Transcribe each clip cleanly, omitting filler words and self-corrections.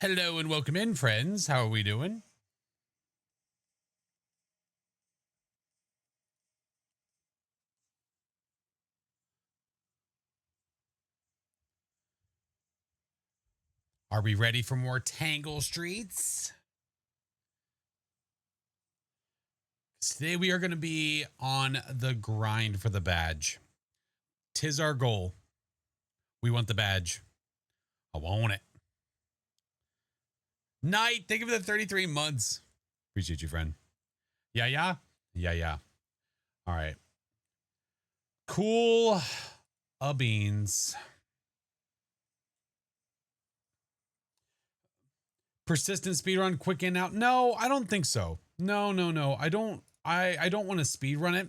Hello and welcome in, friends. How are we doing? Are we ready for more Tangle Streets? Today we are going to be on the grind for the badge. 'Tis our goal. We want the badge. I want it. Knight, thank you for the 33 months. Appreciate you, friend. Yeah. All right. Cool beans. Persistent speedrun, quick in out. No, I don't think so. No. I don't want to speedrun it.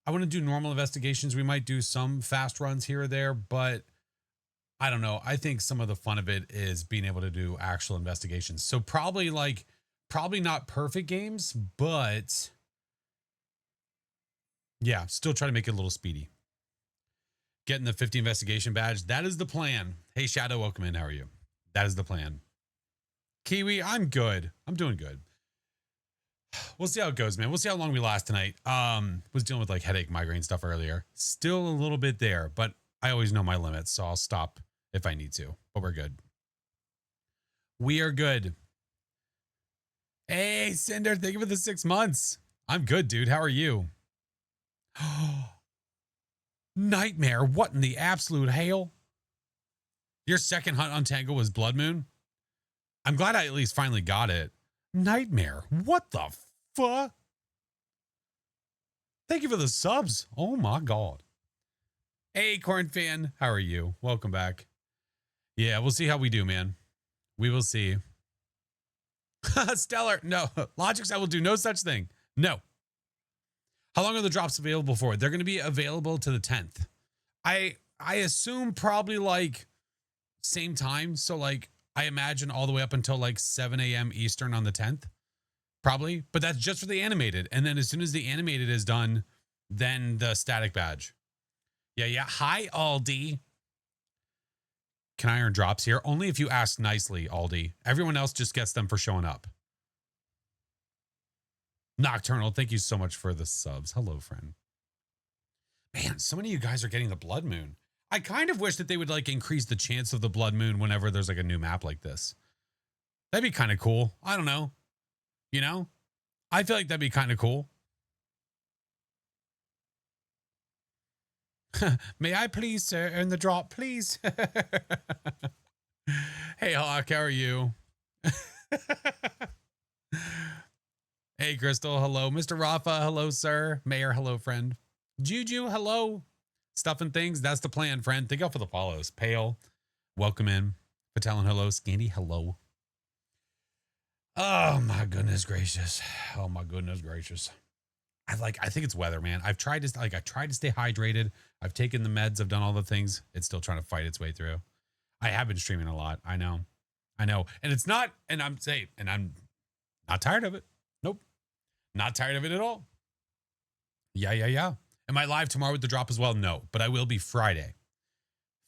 I want to do normal investigations. We might do some fast runs here or there, but I don't know. I think some of the fun of it is being able to do actual investigations. So probably not perfect games, but yeah, still try to make it a little speedy. Getting the 50 investigation badge. That is the plan. Hey, Shadow, welcome in. How are you? That is the plan. Kiwi, I'm good. I'm doing good. We'll see how it goes, man. We'll see how long we last tonight. Was dealing with like headache, migraine stuff earlier. Still a little bit there, but I always know my limits, so I'll stop if I need to. But we're good. We are good. Hey, Cinder, thank you for the 6 months. I'm good, dude. How are you? Nightmare. What in the absolute hail? Your second hunt on Tangle was Blood Moon? I'm glad I at least finally got it. Nightmare. What the fuck? Thank you for the subs. Oh my God. Hey, Corn Fan. How are you? Welcome back. Yeah, we'll see how we do, man. We will see. Stellar. No. Logix, I will do no such thing. No. How long are the drops available for? They're going to be available to the 10th. I assume probably like same time. So like I imagine all the way up until like 7 a.m. Eastern on the 10th. Probably. But that's just for the animated. And then as soon as the animated is done, then the static badge. Yeah. Hi, Aldi. Can I earn drops here? Only if you ask nicely, Aldi. Everyone else just gets them for showing up. Nocturnal, thank you so much for the subs. Hello, friend. Man, so many of you guys are getting the Blood Moon. I kind of wish that they would like increase the chance of the Blood Moon whenever there's like a new map like this. That'd be kind of cool. I don't know. You know? I feel like that'd be kind of cool. May I please, sir, earn the drop, please? Hey, Hawk, how are you? Hey, Crystal, hello. Mr. Rafa, hello, sir. Mayor, hello, friend. Juju, hello. Stuff and things, that's the plan, friend. Thank you for the follows. Pale, welcome in. Patelin, hello. Scandy, hello. Oh, my goodness gracious. Oh, my goodness gracious. I think it's weather, man. I tried to stay hydrated. I've taken the meds. I've done all the things. It's still trying to fight its way through. I have been streaming a lot. I know. And it's not, and I'm not tired of it. Nope. Not tired of it at all. Yeah. Am I live tomorrow with the drop as well? No, but I will be Friday.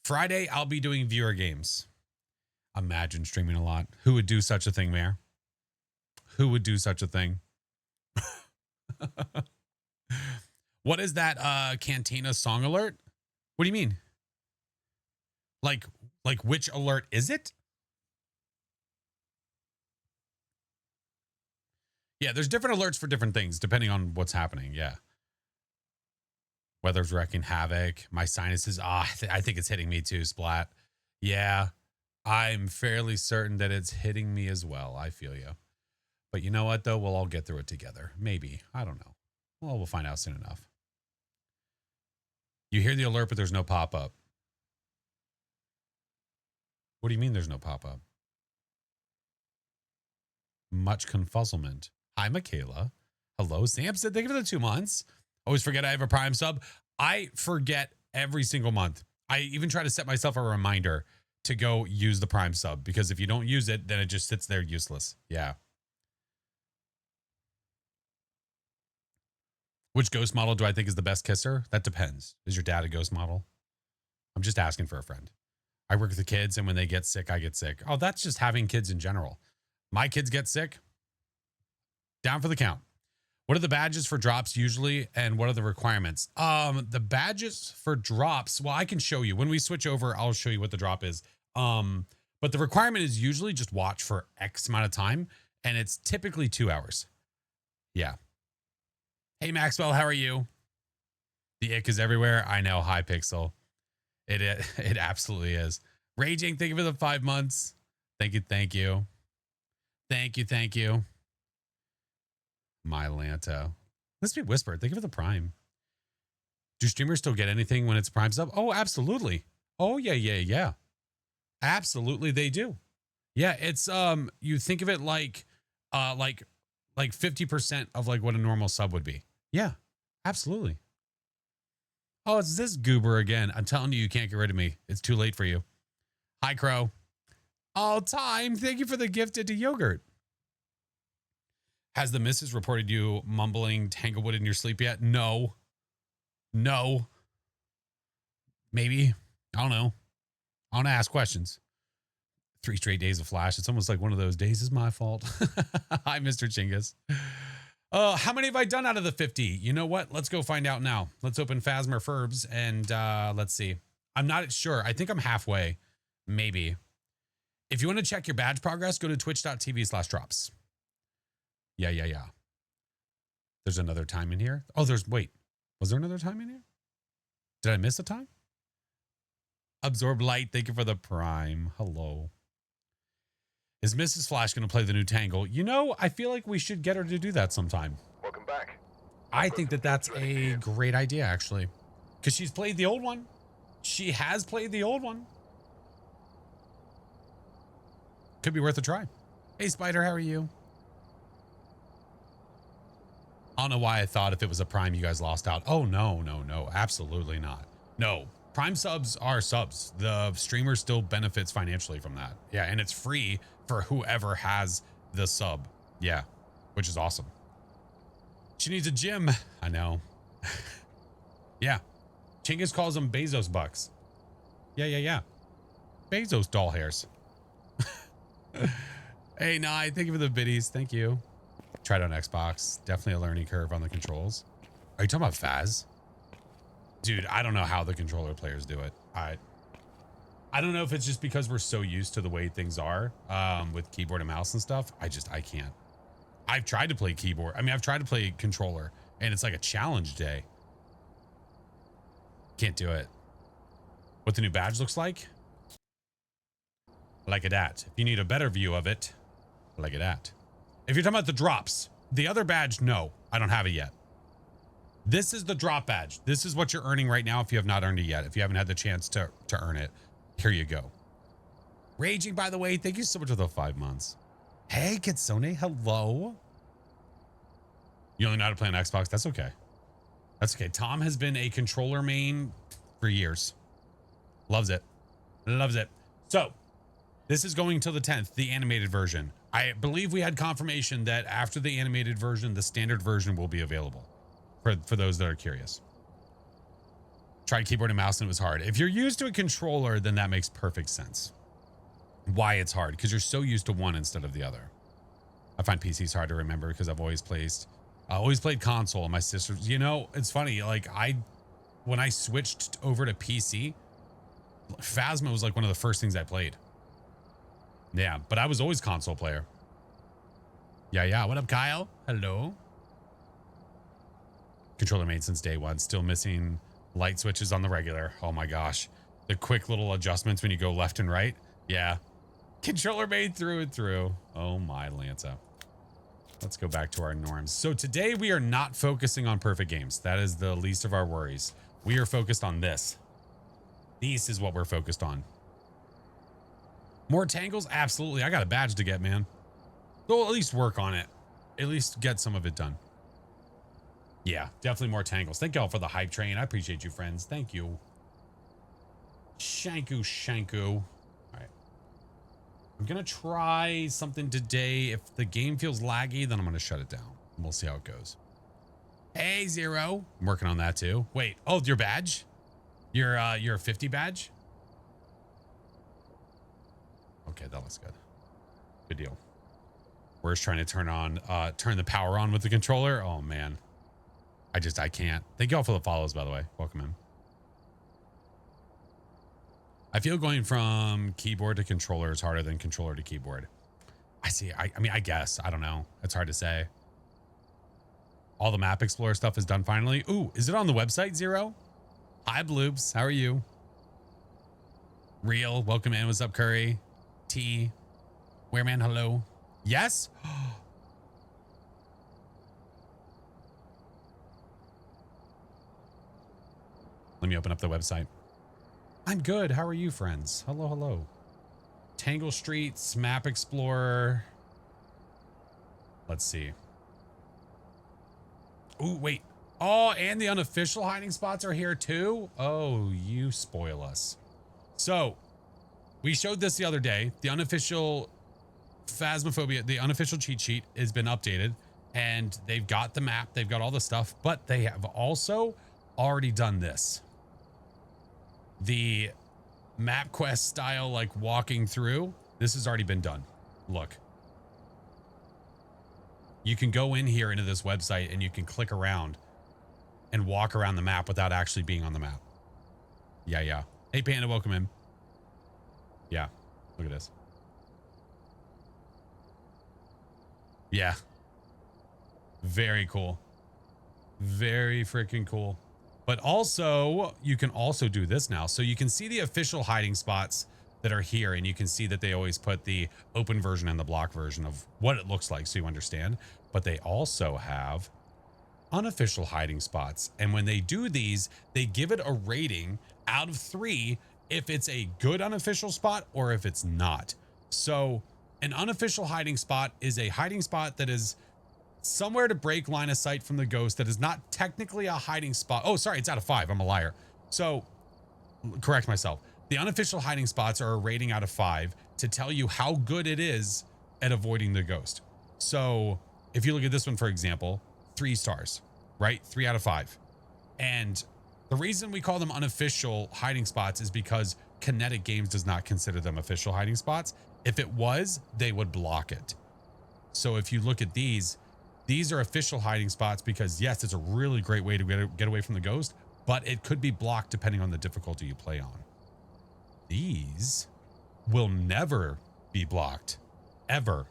Friday, I'll be doing viewer games. Imagine streaming a lot. Who would do such a thing, Mayor? Who would do such a thing? What is that Cantina song alert? What do you mean? Like which alert is it? Yeah, there's different alerts for different things depending on what's happening. Yeah. Weather's wrecking havoc. My sinuses. I think it's hitting me too, Splat. Yeah, I'm fairly certain that it's hitting me as well. I feel you. But you know what, though? We'll all get through it together. Maybe. I don't know. Well, we'll find out soon enough. You hear the alert, but there's no pop-up. What do you mean there's no pop-up? Much confuzzlement. Hi, Michaela. Hello, Samson. Thank you for the 2 months. Always forget I have a Prime sub. I forget every single month. I even try to set myself a reminder to go use the Prime sub, because if you don't use it, then it just sits there useless. Yeah. Which ghost model do I think is the best kisser? That depends. Is your dad a ghost model? I'm just asking for a friend. I work with the kids, and when they get sick, I get sick. Oh, that's just having kids in general. My kids get sick. Down for the count. What are the badges for drops usually, and what are the requirements? The badges for drops, well, I can show you. When we switch over, I'll show you what the drop is. But But the requirement is usually just watch for X amount of time, and it's typically 2 hours. Yeah. Hey, Maxwell, how are you? The ick is everywhere. I know. Hi, Pixel. It absolutely is. Raging, thank you for the 5 months. Thank you, thank you. Thank you, thank you. Mylanto. Let's be whispered. Thank you for the Prime. Do streamers still get anything when it's Prime sub? Oh, absolutely. Oh, yeah. Absolutely, they do. Yeah, it's you think of it like 50% of like what a normal sub would be. Yeah, absolutely. Oh, it's this goober again. I'm telling you, you can't get rid of me. It's too late for you. Hi, Crow. All time. Thank you for the gifted to yogurt. Has the missus reported you mumbling Tanglewood in your sleep yet? No. No. Maybe. I don't know. I want to ask questions. 3 straight days of Flash. It's almost like one of those days is my fault. Hi, Mr. Chingus. How many have I done out of the 50? You know what? Let's go find out now. Let's open Phasmophobia and let's see. I'm not sure. I think I'm halfway. Maybe. If you want to check your badge progress, go to twitch.tv/drops. Yeah. There's another time in here. Oh, wait. Was there another time in here? Did I miss a time? Absorb Light, thank you for the Prime. Hello. Is Mrs. Flash going to play the new Tangle? You know, I feel like we should get her to do that sometime. Welcome back. I think that's a great idea, actually. Because she's played the old one. She has played the old one. Could be worth a try. Hey, Spider, how are you? I don't know why I thought if it was a Prime, you guys lost out. Oh, no. Absolutely not. No. Prime subs are subs. The streamer still benefits financially from that. Yeah, and it's free for whoever has the sub. Yeah, which is awesome. She needs a gym. I know. Yeah. Chingus calls them Bezos bucks. Yeah. Bezos doll hairs. Hey, Nye, thank you for the biddies. Thank you. Tried on Xbox. Definitely a learning curve on the controls. Are you talking about Phaz? Dude, I don't know how the controller players do it. I don't know if it's just because we're so used to the way things are with keyboard and mouse and stuff. I can't. I've tried to play keyboard. I mean, I've tried to play controller and it's like a challenge day. Can't do it. What the new badge looks like? Like it at. If you need a better view of it, like it at. If you're talking about the drops, the other badge, no, I don't have it yet. This is the drop badge. This is what you're earning right now if you have not earned it yet. If you haven't had the chance to earn it, here you go. Raging, by the way, thank you so much for the 5 months. Hey, Kitsune, hello. You only know how to play on Xbox? That's okay. That's okay. Tom has been a controller main for years. Loves it. Loves it. So, this is going till the 10th, the animated version. I believe we had confirmation that after the animated version, the standard version will be available for those that are curious. Tried keyboard and mouse and it was hard. If you're used to a controller, then that makes perfect sense. Why it's hard, because you're so used to one instead of the other. I find PCs hard to remember because I've always played console and my sisters, you know, it's funny. Like when I switched over to PC, Phasma was like one of the first things I played. Yeah, but I was always console player. Yeah. What up, Kyle? Hello. Controller made since day one. Still missing light switches on the regular. Oh my gosh. The quick little adjustments when you go left and right. Yeah. Controller made through and through. Oh my Lanza. Let's go back to our norms. So today we are not focusing on perfect games. That is the least of our worries. We are focused on this. This is what we're focused on. More tangles? Absolutely. I got a badge to get, man. So at least work on it. At least get some of it done. Yeah, definitely more tangles. Thank y'all for the hype train. I appreciate you, friends. Thank you. Shanku. All right. I'm going to try something today. If the game feels laggy, then I'm going to shut it down. We'll see how it goes. Hey, Zero. I'm working on that too. Wait. Oh, your badge? Your 50 badge? Okay, that looks good. Good deal. We're just trying to turn the power on with the controller. Oh, man. I can't. Thank y'all for the follows, by the way. Welcome in. I feel going from keyboard to controller is harder than controller to keyboard. I see. I mean, I guess. I don't know. It's hard to say. All the map explorer stuff is done finally. Ooh, is it on the website, Zero? Hi, Bloops. How are you? Real, welcome in. What's up, Curry? T. Wereman, hello. Yes? Let me open up the website. I'm good. How are you, friends? Hello, hello. Tangle Streets, Map Explorer. Let's see. Ooh, wait. Oh, and the unofficial hiding spots are here too? Oh, you spoil us. So, we showed this the other day. The unofficial Phasmophobia, the unofficial cheat sheet has been updated. And they've got the map. They've got all the stuff. But they have also already done this. The map quest style, like walking through. This has already been done. Look. You can go in here into this website and you can click around and walk around the map without actually being on the map. Yeah, yeah. Hey, Panda, welcome in. Yeah, look at this. Yeah. Very cool. Very freaking cool. But also, you can also do this now. So you can see the official hiding spots that are here, and you can see that they always put the open version and the block version of what it looks like so you understand. But they also have unofficial hiding spots. And when they do these, they give it a rating out of 3 if it's a good unofficial spot or if it's not. So an unofficial hiding spot is a hiding spot that is somewhere to break line of sight from the ghost that is not technically a hiding spot. Oh, sorry, it's out of 5. I'm a liar. So correct myself. The unofficial hiding spots are a rating out of 5 to tell you how good it is at avoiding the ghost. So if you look at this one, for example, 3 stars, right? 3 out of 5. And the reason we call them unofficial hiding spots is because Kinetic Games does not consider them official hiding spots. If it was, they would block it. So if you look at these are official hiding spots because yes, it's a really great way to get away from the ghost, but it could be blocked depending on the difficulty you play on. These will never be blocked. Ever.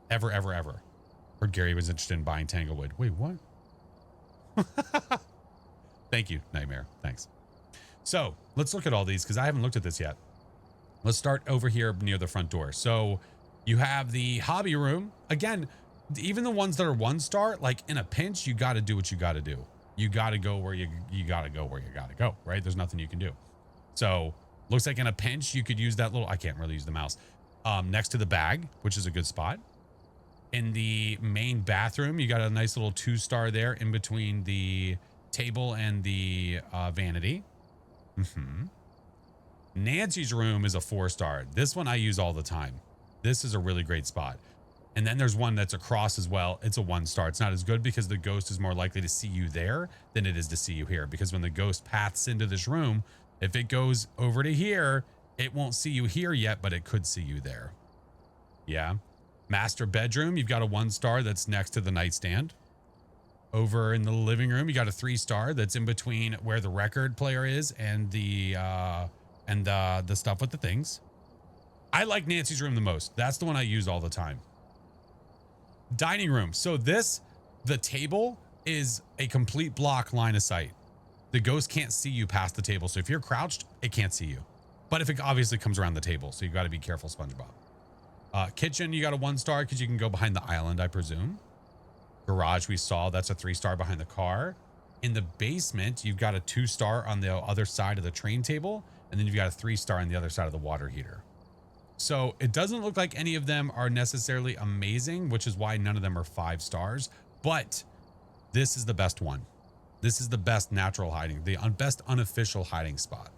Ever, ever, ever. Heard Gary was interested in buying Tanglewood. Wait, what? Thank you, Nightmare. Thanks. So let's look at all these because I haven't looked at this yet. Let's start over here near the front door. So you have the hobby room. Again, even the ones that are 1 star, like in a pinch, you got to do what you got to do. You got to go where you got to go where you got to go, right? There's nothing you can do. So looks like in a pinch, you could use that little, I can't really use the mouse, next to the bag, which is a good spot. In the main bathroom, you got a nice little 2 star there in between the table and the vanity. Nancy's room is a 4 star. This one I use all the time. This is a really great spot. And then there's one that's across as well. It's a 1 star. It's not as good because the ghost is more likely to see you there than it is to see you here. Because when the ghost paths into this room, if it goes over to here, it won't see you here yet, but it could see you there. Yeah. Master bedroom, you've got a 1 star that's next to the nightstand. Over in the living room, you got a 3 star that's in between where the record player is and the stuff with the things. I like Nancy's room the most. That's the one I use all the time. Dining room. So the table is a complete block line of sight. The ghost can't see you past the table. So if you're crouched, it can't see you. But if it obviously comes around the table, so you got to be careful, SpongeBob. Kitchen, you got a 1 star because you can go behind the island, I presume. Garage, we saw that's a 3 star behind the car. In the basement, you've got a 2 star on the other side of the train table, and then you've got a 3 star on the other side of the water heater. So it doesn't look like any of them are necessarily amazing, which is why none of them are 5 stars. But this is the best one. This is the best natural hiding, the best unofficial hiding spot.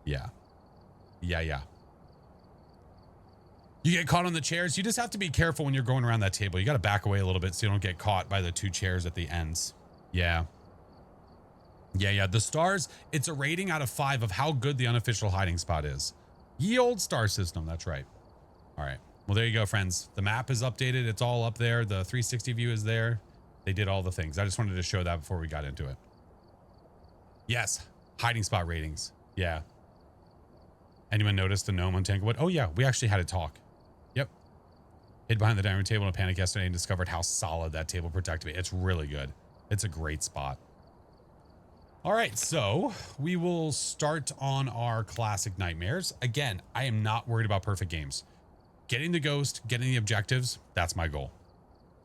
Yeah. Yeah. You get caught on the chairs. You just have to be careful when you're going around that table. You got to back away a little bit so you don't get caught by the 2 chairs at the ends. Yeah. The stars, it's a rating out of 5 of how good the unofficial hiding spot is. Ye old star system. That's right. All right. Well, there you go, friends. The map is updated. It's all up there. The 360 view is there. They did all the things. I just wanted to show that before we got into it. Yes. Hiding spot ratings. Yeah. Anyone notice the gnome on Tanglewood? Oh yeah, we actually had a talk. Yep. Hid behind the dining room table in a panic yesterday and discovered how solid that table protected me. It's really good. It's a great spot. All right, so we will start on our classic nightmares. Again, I am not worried about perfect games. Getting the ghost, getting the objectives, that's my goal.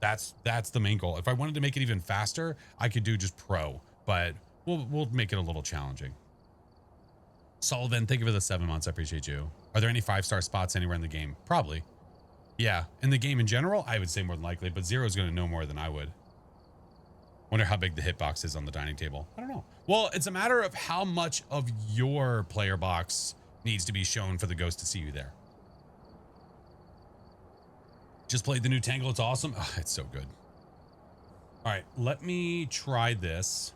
That's the main goal. If I wanted to make it even faster, I could do just pro, but we'll make it a little challenging. Sullivan, thank you for the 7 months. I appreciate you. Are there any 5-star spots anywhere in the game? Probably. Yeah, in the game in general, I would say more than likely, but Zero's going to know more than I would. Wonder how big the hitbox is on the dining table. I don't know. Well, it's a matter of how much of your player box needs to be shown for the ghost to see you there. Just played the new Tangle. It's awesome. Oh, it's so good. All right, let me try this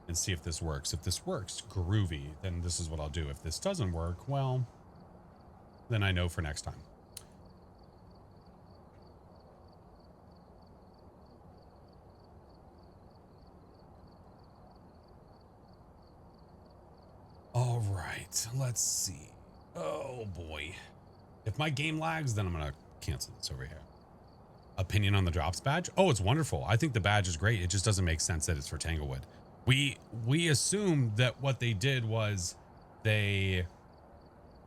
and see if this works. If this works, groovy, then this is what I'll do. If this doesn't work, well, then I know for next time. All right, let's see. Oh boy. If my game lags, then I'm gonna cancel this over here. Opinion on the drops badge? Oh, it's wonderful. I think the badge is great. It just doesn't make sense that it's for Tanglewood. We assumed that what they did was they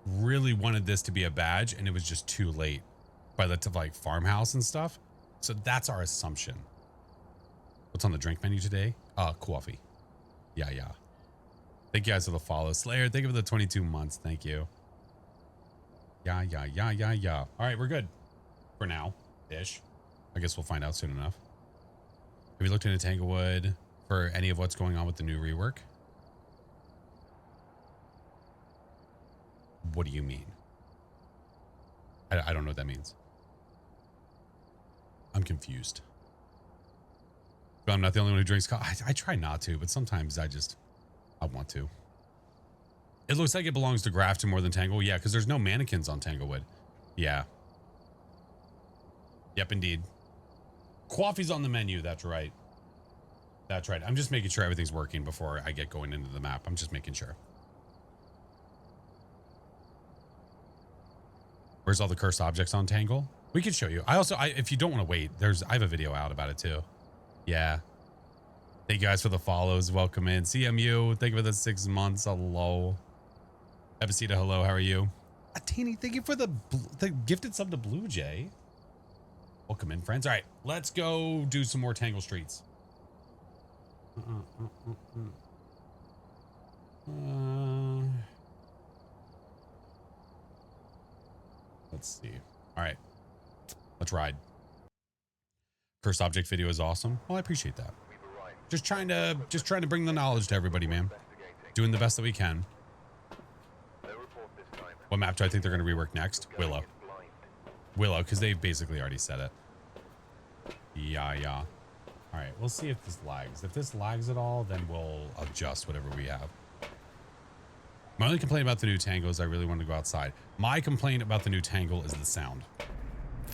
really wanted this to be a badge and it was just too late by the like farmhouse and stuff. So that's our assumption. What's on the drink menu today? Coffee. Yeah. Thank you guys for the follow. Slayer, thank you for the 22 months. Thank you. Yeah. All right, we're good for now ish. I guess we'll find out soon enough. Have you looked into Tanglewood for any of what's going on with the new rework? What do you mean? I don't know what that means. I'm confused. But I'm not the only one who drinks coffee. I try not to, but sometimes I want to. It looks like it belongs to Grafton more than Tangle. Yeah, because there's no mannequins on Tanglewood. Yeah. Yep, indeed. Coffee's on the menu. That's right. That's right. I'm just making sure everything's working before I get going into the map. I'm just making sure. Where's all the cursed objects on Tangle? We could show you. If you don't want to wait, I have a video out about it too. Yeah. Thank you guys for the follows. Welcome in. CMU, thank you for the 6 months. Hello. Ebicita, hello. How are you? Atini, thank you for the gifted sub to Blue Jay. Welcome in, friends. All right, let's go do some more Tangle Streets. Let's see. All right, let's ride. Cursed object video is awesome. Well, I appreciate that. Just trying to bring the knowledge to everybody, man. Doing the best that we can. What map do I think they're going to rework next? Willow, because they've basically already said it. Yeah. All right, we'll see if this lags. If this lags at all, then we'll adjust whatever we have. My only complaint about the new Tangle is I really want to go outside. My complaint about the new Tangle is the sound.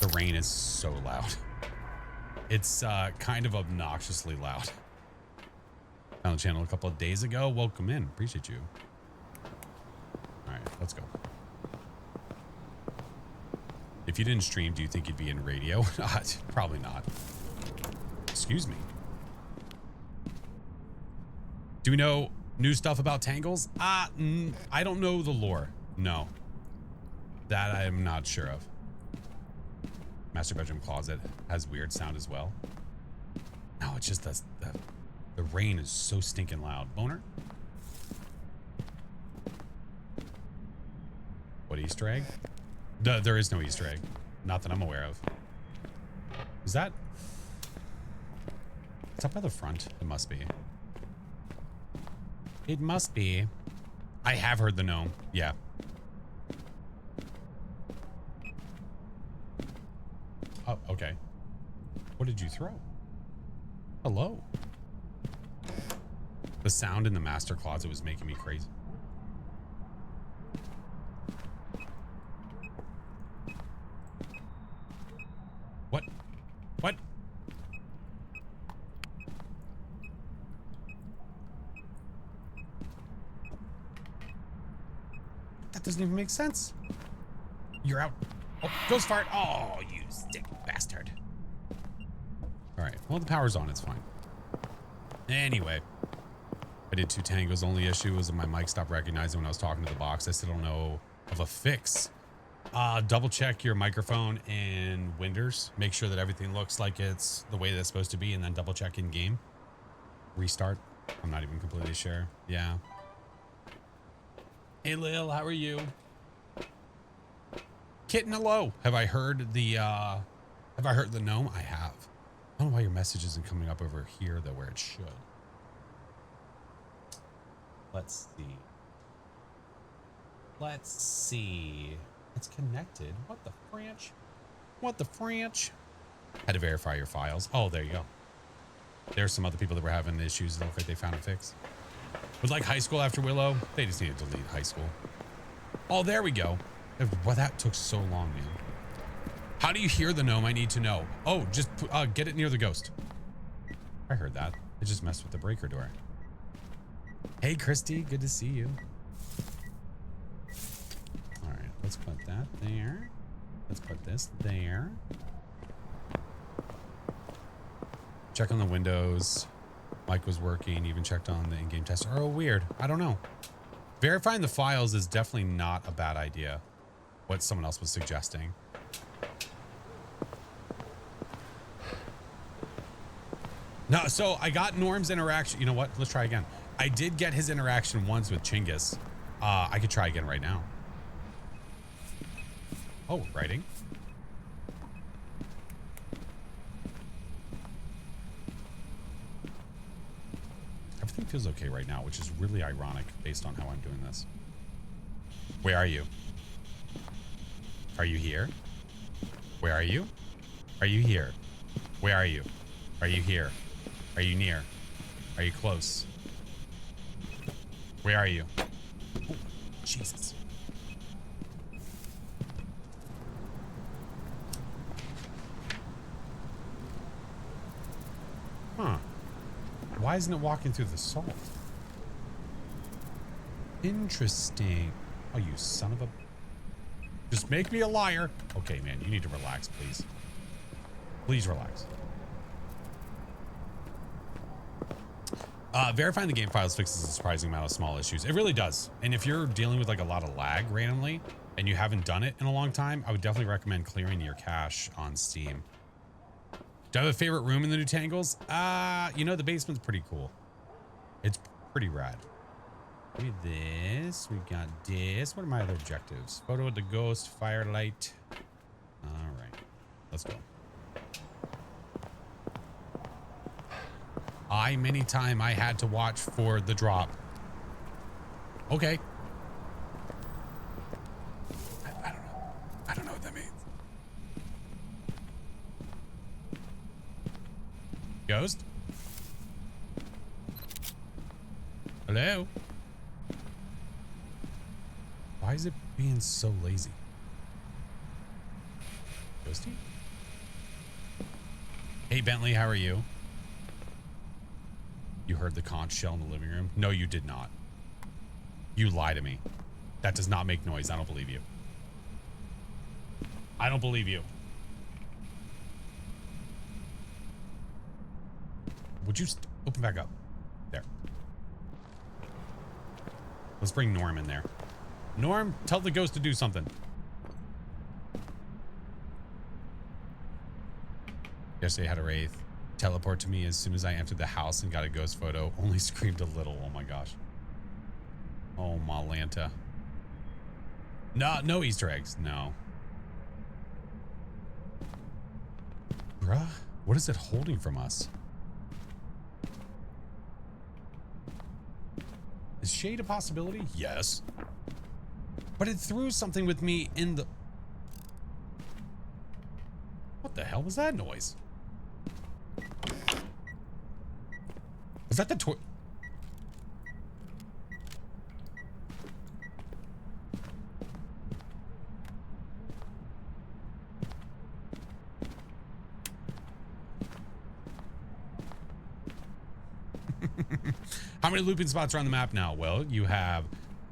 The rain is so loud. It's kind of obnoxiously loud. Found the channel a couple of days ago. Welcome in. Appreciate you. All right, let's go. If you didn't stream, do you think you'd be in radio? Probably not. Excuse me. Do we know new stuff about Tangles? I don't know the lore. No. That I am not sure of. Master bedroom closet has weird sound as well. No, it's just the rain is so stinking loud. Boner? What Easter egg? There is no Easter egg. Not that I'm aware of. Is that? It's up by the front. It must be. It must be. I have heard the gnome. Yeah. Oh, okay. What did you throw? Hello. The sound in the master closet was making me crazy. What? That doesn't even make sense. You're out. Oh, ghost fart. Oh, you sick bastard. All right. Well, the power's on. It's fine. Anyway, I did 2 tangos. Only issue was that my mic stopped recognizing when I was talking to the box. I still don't know of a fix. Double check your microphone and winders. Make sure that everything looks like it's the way that it's supposed to be, and then double check in game. Restart. I'm not even completely sure. Yeah. Hey Lil, how are you? Kitten, hello. Have I heard the gnome? I have. I don't know why your message isn't coming up over here though, where it should. Let's see. Let's see. It's connected. What the French? What the French? Had to verify your files. Oh, there you go. There's some other people that were having issues. It looked like they found a fix. Was like high school after Willow. They just needed to delete high school. Oh, there we go. Well, that took so long, man. How do you hear the gnome? I need to know. Oh, just get it near the ghost. I heard that. It just messed with the breaker door. Hey, Christy. Good to see you. All right, let's put that there. Let's put this there. Check on the windows. Mic was working. Even checked on the in-game tester. Oh, weird. I don't know. Verifying the files is definitely not a bad idea. What someone else was suggesting. No, so I got Norm's interaction. You know what? Let's try again. I did get his interaction once with Chinggis. I could try again right now. Oh, writing. Everything feels okay right now, which is really ironic based on how I'm doing this. Where are you? Are you here? Where are you? Are you here? Where are you? Are you here? Are you near? Are you close? Where are you? Oh, Jesus. Huh. Why isn't it walking through the salt? Interesting. Oh, you son of a... Just make me a liar. Okay, man, you need to relax, please. Please relax. Verifying the game files fixes a surprising amount of small issues. It really does. And if you're dealing with like a lot of lag randomly and you haven't done it in a long time, I would definitely recommend clearing your cache on Steam. Do I have a favorite room in the new Tangles? You know, the basement's pretty cool. It's pretty rad. Look at this. We got this. What are my other objectives? Photo of the ghost, firelight. All right, let's go. Many time I had to watch for the drop. Okay. I don't know. I don't know what that means. Ghost? Hello? Why is it being so lazy? Ghosty? Hey, Bentley, how are you? You heard the conch shell in the living room? No, you did not. You lie to me. That does not make noise. I don't believe you. I don't believe you. Would you open back up? There. Let's bring Norm in there. Norm, tell the ghost to do something. Yesterday I had a wraith teleport to me as soon as I entered the house and got a ghost photo. Only screamed a little. Oh my gosh. Oh, Malanta. No Easter eggs. No. Bruh, what is it holding from us? Is shade a possibility? Yes. But it threw something with me in the... What the hell was that noise? Is that the toy? How many looping spots are on the map now? Well, you have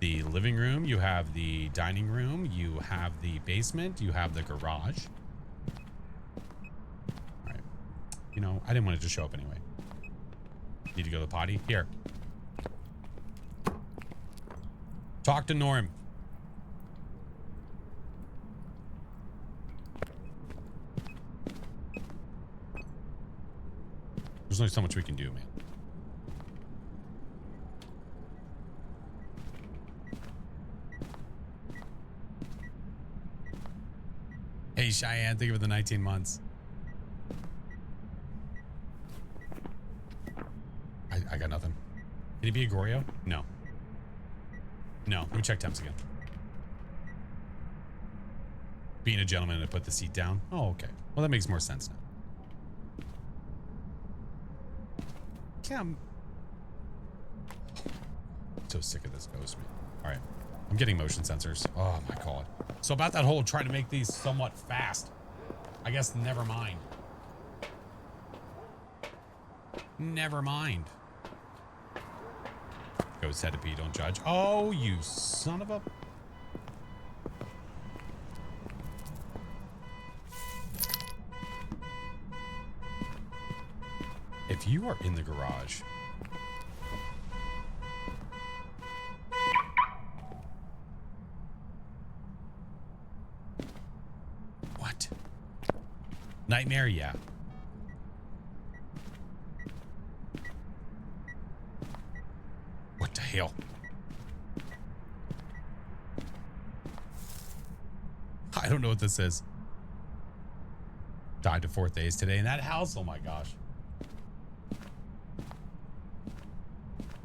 the living room, you have the dining room, you have the basement, you have the garage. All right. You know, I didn't want it to show up anyway. Need to go to the potty? Here. Talk to Norm. There's only so much we can do, man. Hey, Cheyenne, think of the 19 months. I got nothing. Can he be a Goryo? No. No, let me check temps again. Being a gentleman to put the seat down. Oh, okay. Well, that makes more sense now. Yeah, I'm so sick of this ghost, man. All right. I'm getting motion sensors. Oh, my God. So about that whole trying to make these somewhat fast. I guess never mind. Never mind. Ghost had to pee, don't judge. Oh, you son of a... If you are in the garage... What? Nightmare? Yeah. What the hell? I don't know what this is. Died to 4th days today in that house. Oh my gosh.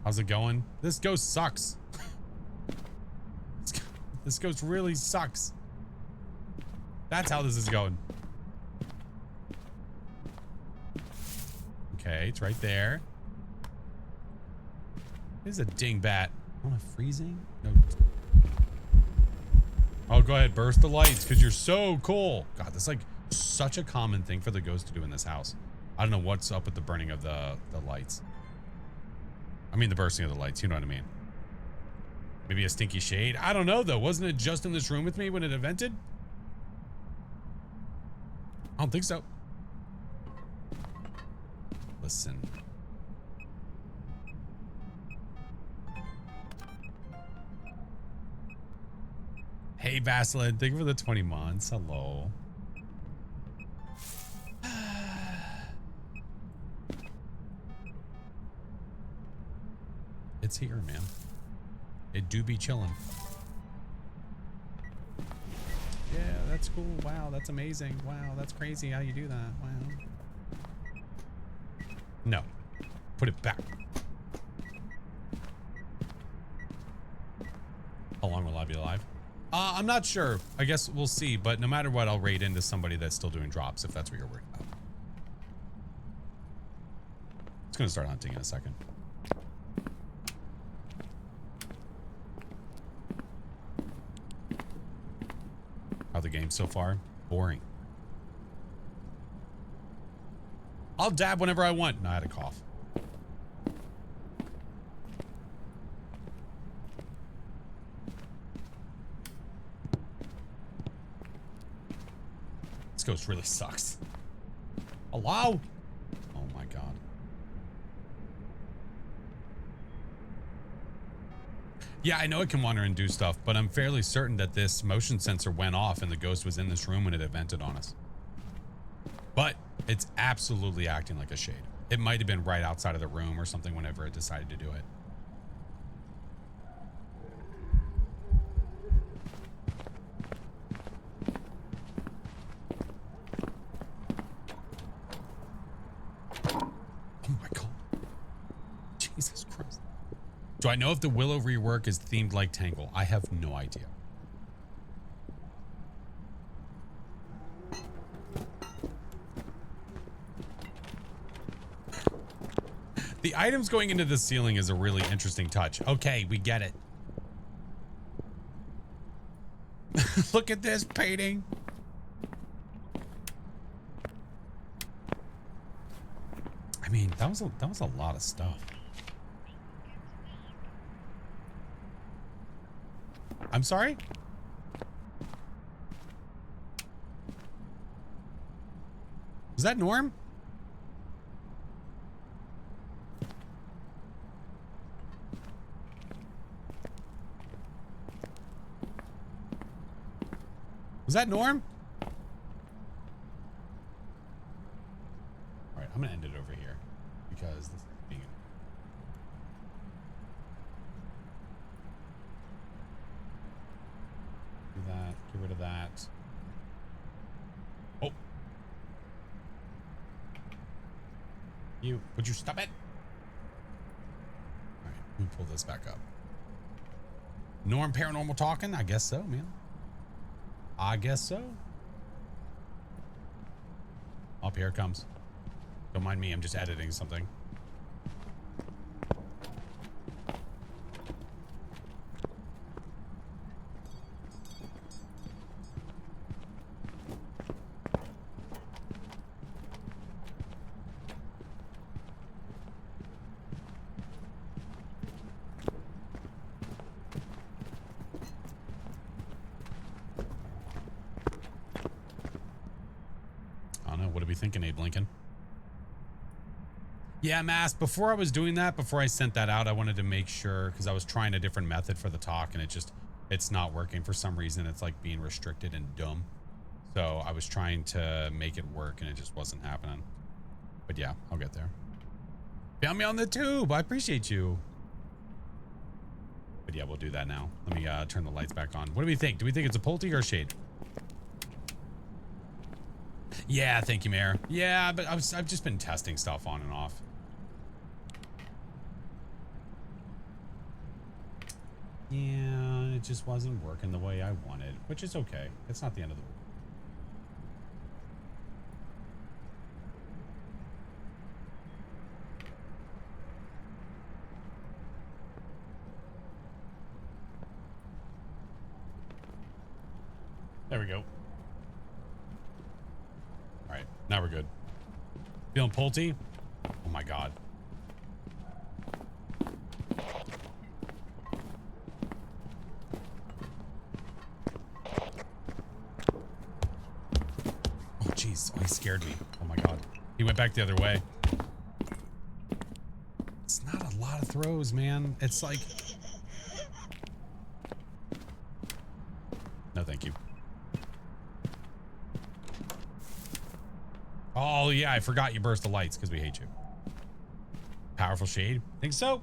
How's it going? This ghost sucks. This ghost really sucks. That's how this is going. Okay, it's right there. This is a dingbat. Oh, freezing? No. Oh, go ahead. Burst the lights because you're so cool. God, that's like such a common thing for the ghost to do in this house. I don't know what's up with the burning of the lights. I mean, the bursting of the lights. You know what I mean? Maybe a stinky shade. I don't know, though. Wasn't it just in this room with me when it evented? I don't think so. Listen. Hey, Vaseline. Thank you for the 20 months. Hello. It's here, man. It do be chilling. Yeah, that's cool. Wow, that's amazing. Wow, that's crazy how you do that. Wow. No. Put it back. How long will I be alive? I'm not sure. I guess we'll see. But no matter what, I'll raid into somebody that's still doing drops if that's what you're worried about. It's going to start hunting in a second. How the game so far? Boring. I'll dab whenever I want. No, I had a cough. This ghost really sucks. Hello? Oh my God. Yeah, I know it can wander and do stuff, but I'm fairly certain that this motion sensor went off and the ghost was in this room when it evented on us. But it's absolutely acting like a shade. It might have been right outside of the room or something whenever it decided to do it. Oh my God. Jesus Christ. Do I know if the Willow rework is themed like Tangle? I have no idea. The items going into the ceiling is a really interesting touch. Okay, we get it. Look at this painting. I mean, that was a lot of stuff. I'm sorry? Was that Norm? Was that Norm? All right, I'm gonna end it over here because this is being. Do that. Get rid of that. Oh. Would you stop it? All right, let me pull this back up. Norm paranormal talking? I guess so, man. I guess so. Up here it comes. Don't mind me, I'm just editing something. Thinking, Abe Lincoln. Yeah, Mass, before I was doing that, before I sent that out, I wanted to make sure, because I was trying a different method for the talk and it's not working for some reason. It's like being restricted and dumb. So I was trying to make it work and it just wasn't happening. But yeah, I'll get there. Found me on the tube. I appreciate you. But yeah, we'll do that now. Let me turn the lights back on. What do we think? Do we think it's a Pulte or a shade? Yeah, thank you, Mayor. Yeah, but I've just been testing stuff on and off. Yeah, it just wasn't working the way I wanted, which is okay. It's not the end of the world. There we go. All right, now we're good. Feeling Pulte? Oh my God. Oh jeez, oh, he scared me. Oh my God. He went back the other way. It's not a lot of throws, man. It's like... No, thank you. Oh, yeah, I forgot you burst the lights because we hate you. Powerful shade? Think so?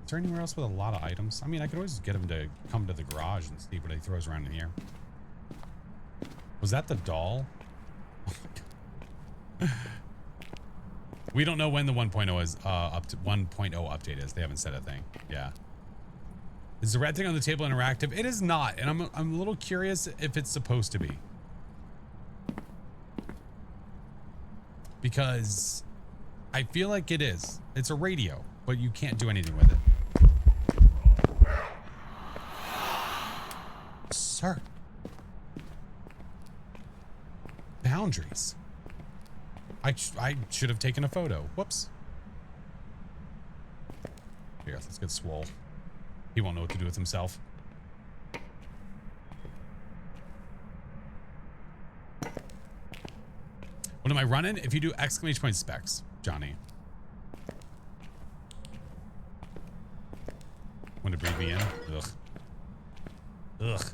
Is there anywhere else with a lot of items? I mean, I could always get him to come to the garage and see what he throws around in here. Was that the doll? We don't know when the 1.0 is up to 1.0 update is. They haven't said a thing. Yeah. Is the red thing on the table interactive? It is not, and I'm a little curious if it's supposed to be. Because I feel like it is. It's a radio, but you can't do anything with it. Sir. Boundaries. I should have taken a photo. Whoops. Here, let's get swole. He won't know what to do with himself. What am I running? If you do exclamation point specs, Johnny. Want to breathe me in? Ugh. Ugh.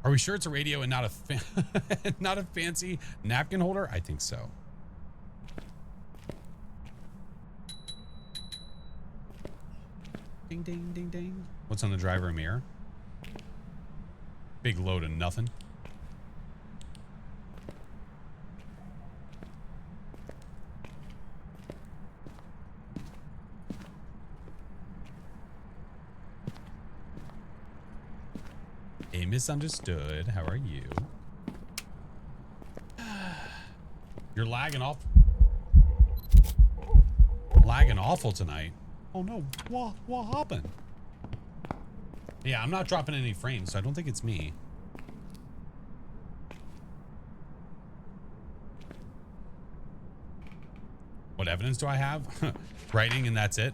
Are we sure it's a radio and not a not a fancy napkin holder? I think so. Ding, ding, ding, ding. What's on the driver mirror? Big load of nothing. A misunderstood. How are you? You're lagging off. Lagging awful tonight. Oh no, what happened? Yeah, I'm not dropping any frames, so I don't think it's me. What evidence do I have? Writing and that's it.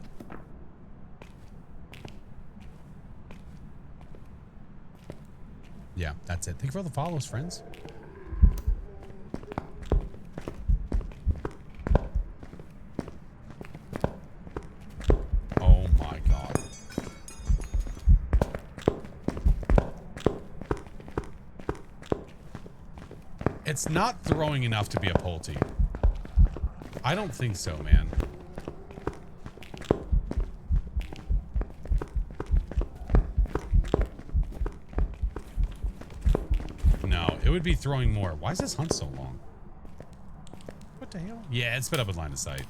Yeah, that's it. Thank you for all the follows, friends. Oh my God. It's not throwing enough to be a Pulte. I don't think so, man. No, it would be throwing more. Why is this hunt so long? What the hell? Yeah, it's sped up with line of sight.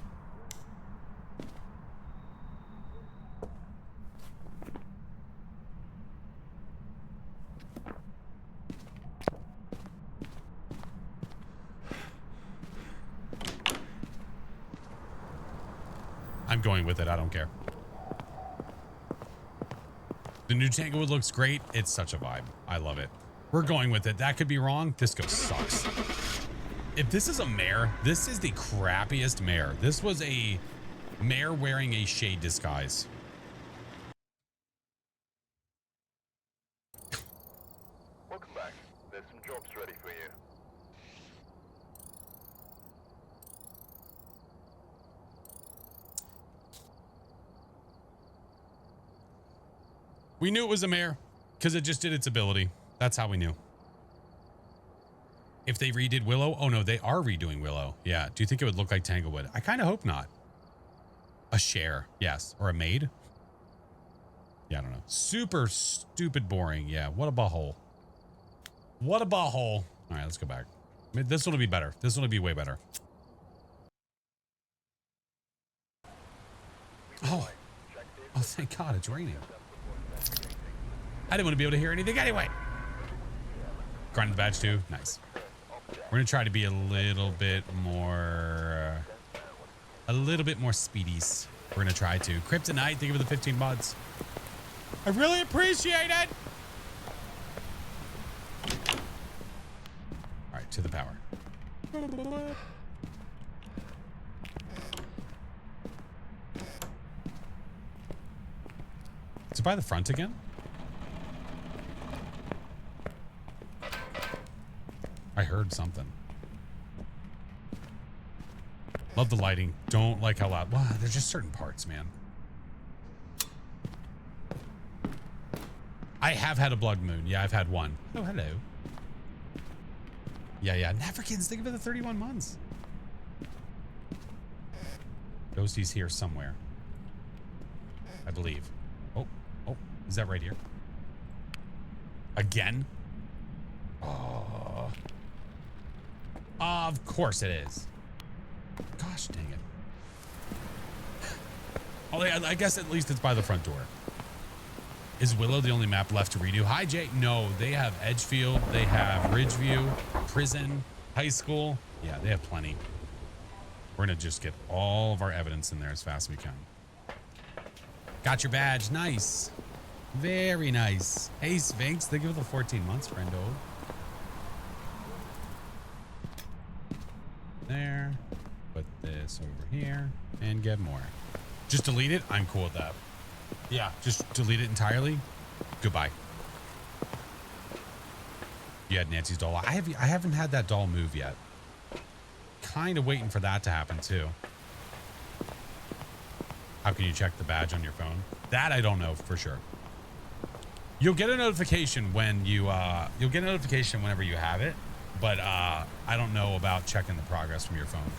I'm going with it. I don't care. The new Tanglewood looks great. It's such a vibe. I love it. We're going with it. That could be wrong. Disco sucks. If this is a mare, this is the crappiest mare. This was a mare wearing a shade disguise. Welcome back. There's some jobs ready for you. We knew it was a mare because it just did its ability. That's how we knew. If they redid Willow, oh no, they are redoing Willow. Yeah. Do you think it would look like Tanglewood? I kind of hope not. A share, yes, or a maid. Yeah, I don't know. Super stupid boring. Yeah, what a butthole. What a butthole. All right, let's go back. I mean, this one will be better. This one will be way better. Oh, thank God it's raining. I didn't want to be able to hear anything anyway. Grind the badge too. Nice. We're gonna try to be a little bit more speedies. We're gonna try to. Kryptonite, thank you for the 15 mods. I really appreciate it. All right, to the power. Is it by the front again? I heard something. Love the lighting. Don't like how loud. Wow, there's just certain parts, man. I have had a blood moon. Yeah, I've had one. Oh, hello. Yeah. Neverkins, think of it, the 31 months. Ghosty's here somewhere. I believe. Oh, is that right here? Again? Oh. Of course it is. Gosh dang it. Oh, I guess at least it's by the front door. Is Willow the only map left to redo? Hi, Jay. No, they have Edgefield. They have Ridgeview, Prison, High School. Yeah, they have plenty. We're going to just get all of our evidence in there as fast as we can. Got your badge. Nice. Very nice. Hey, Sphinx. Thank you for the 14 months, friendo. There. Put this over here and get more. Just delete it. I'm cool with that. Yeah, just delete it entirely. Goodbye. You had Nancy's doll. I haven't had that doll move yet. Kind of waiting for that to happen too. How can you check the badge on your phone? That I don't know for sure. You'll get a notification when you'll get a notification whenever you have it, but I don't know about checking the progress from your phone.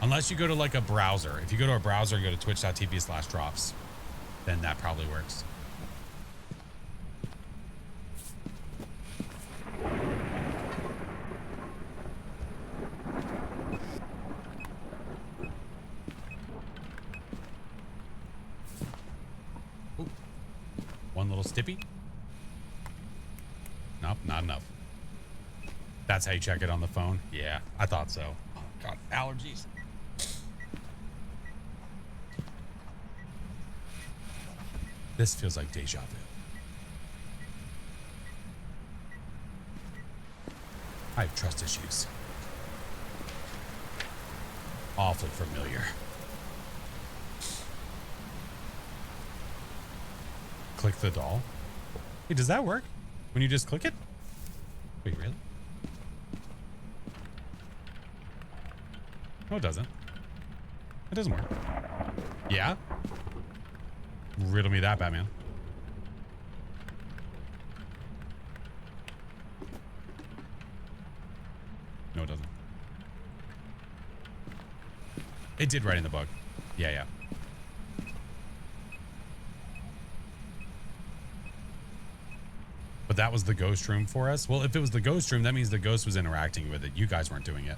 Unless you go to like a browser. If you go to a browser and go to twitch.tv/drops, then that probably works. Ooh. One little stippy. Nope, not enough. That's how you check it on the phone? Yeah, I thought so. Oh, God, allergies. This feels like deja vu. I have trust issues. Awfully familiar. Click the doll. Hey, does that work? When you just click it? Wait, really? No, it doesn't. It doesn't work. Yeah? Riddle me that, Batman. No, it doesn't. It did right in the book. Yeah, yeah. But that was the ghost room for us? Well, if it was the ghost room, that means the ghost was interacting with it. You guys weren't doing it.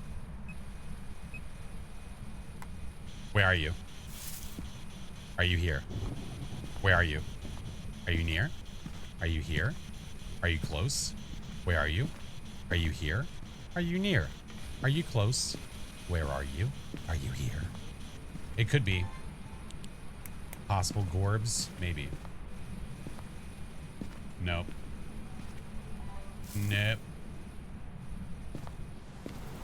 Where are you? Are you here? Where are you? Are you near? Are you here? Are you close? Where are you? Are you here? Are you near? Are you close? Where are you? Are you here? It could be. Possible Gorbs? Maybe. Nope. Nope.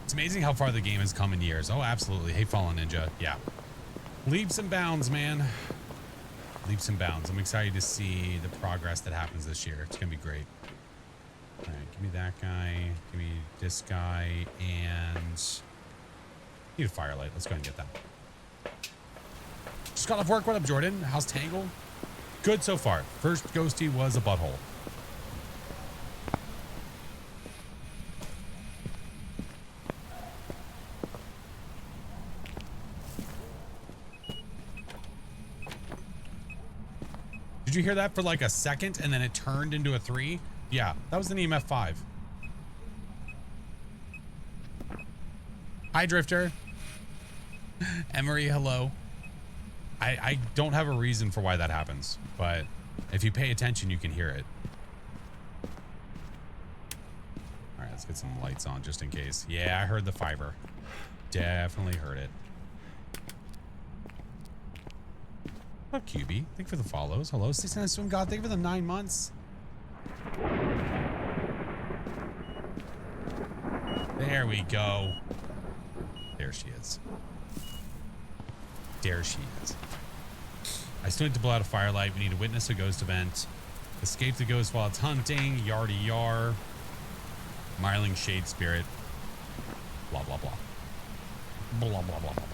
It's amazing how far the game has come in years. Oh, absolutely. Hey, Fallen Ninja. Yeah. Leaps and bounds, man. Leaps and bounds. I'm excited to see the progress that happens this year. It's going to be great. All right, give me that guy. Give me this guy. And need a firelight. Let's go ahead and get that. Just got off work. What up, Jordan? How's Tangle? Good so far. First ghosty was a butthole. Did you hear that for like a second and then it turned into a 3? Yeah, that was an EMF 5. Hi, Drifter. Emery, hello. I don't have a reason for why that happens, but if you pay attention, you can hear it. All right, let's get some lights on just in case. Yeah, I heard the fiber. Definitely heard it. What up, QB? Thank you for the follows. Hello, 69 Swim God. Thank you for the 9 months. There we go. There she is. There she is. I still need to blow out a firelight. We need to witness a ghost event. Escape the ghost while it's hunting. Yardy yar. Miling shade spirit. Blah, blah, blah. Blah, blah, blah, blah, blah.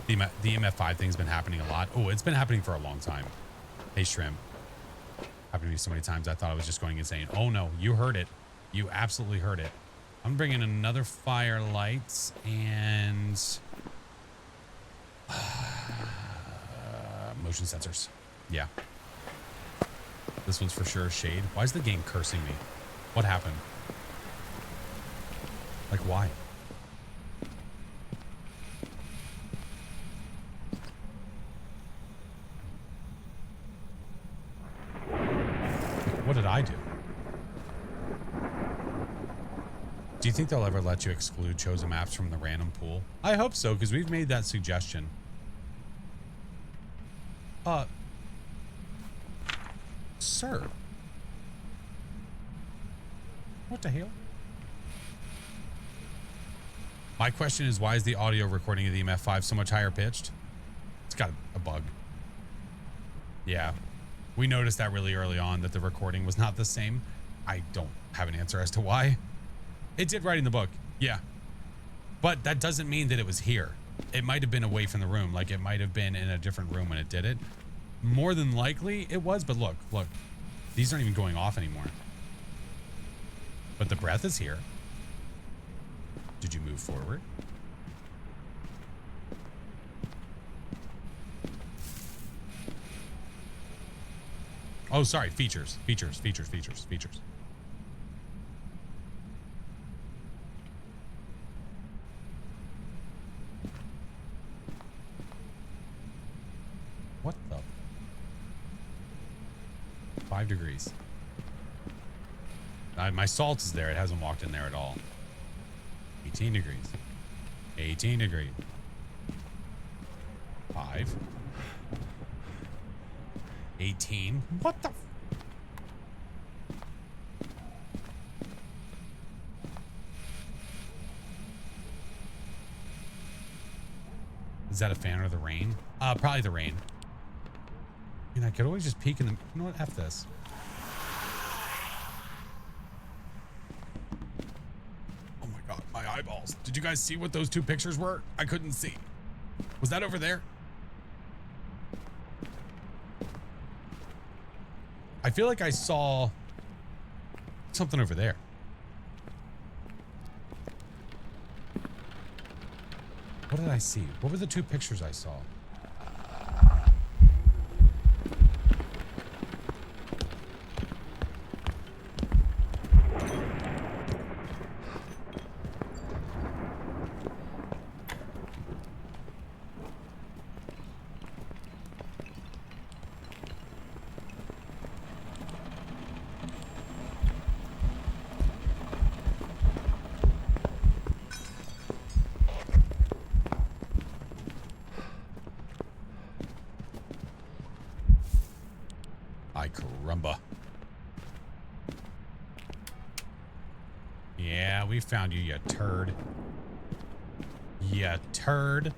The EMF5 thing's been happening a lot. Oh, it's been happening for a long time. Hey, Shrimp. Happened to me so many times I thought I was just going insane. Oh, no. You heard it. You absolutely heard it. I'm bringing another firelight and... motion sensors. Yeah. This one's for sure shade. Why is the game cursing me? What happened? Like, why? What did I do? Do you think they'll ever let you exclude chosen maps from the random pool? I hope so, because we've made that suggestion. Sir. What the hell? My question is, why is the audio recording of the EMF5 so much higher pitched? It's got a bug. Yeah. We noticed that really early on, that the recording was not the same. I don't have an answer as to why. It did right in the book. Yeah. But that doesn't mean that it was here. It might have been away from the room. Like, it might have been in a different room when it did it. More than likely it was, but look. These aren't even going off anymore. But the breath is here. Did you move forward? Oh, sorry. Features. What the? 5 degrees. My salt is there. It hasn't walked in there at all. 18 degrees. 18 degrees. 5. 18. What the? Is that a fan or the rain? Probably the rain. I mean, I could always just peek in the... You know what? F this. Oh my god, my eyeballs. Did you guys see what those two pictures were? I couldn't see. Was that over there? I feel like I saw something over there. What did I see? What were the two pictures I saw? Caramba. Yeah, we found you, you turd. You turd.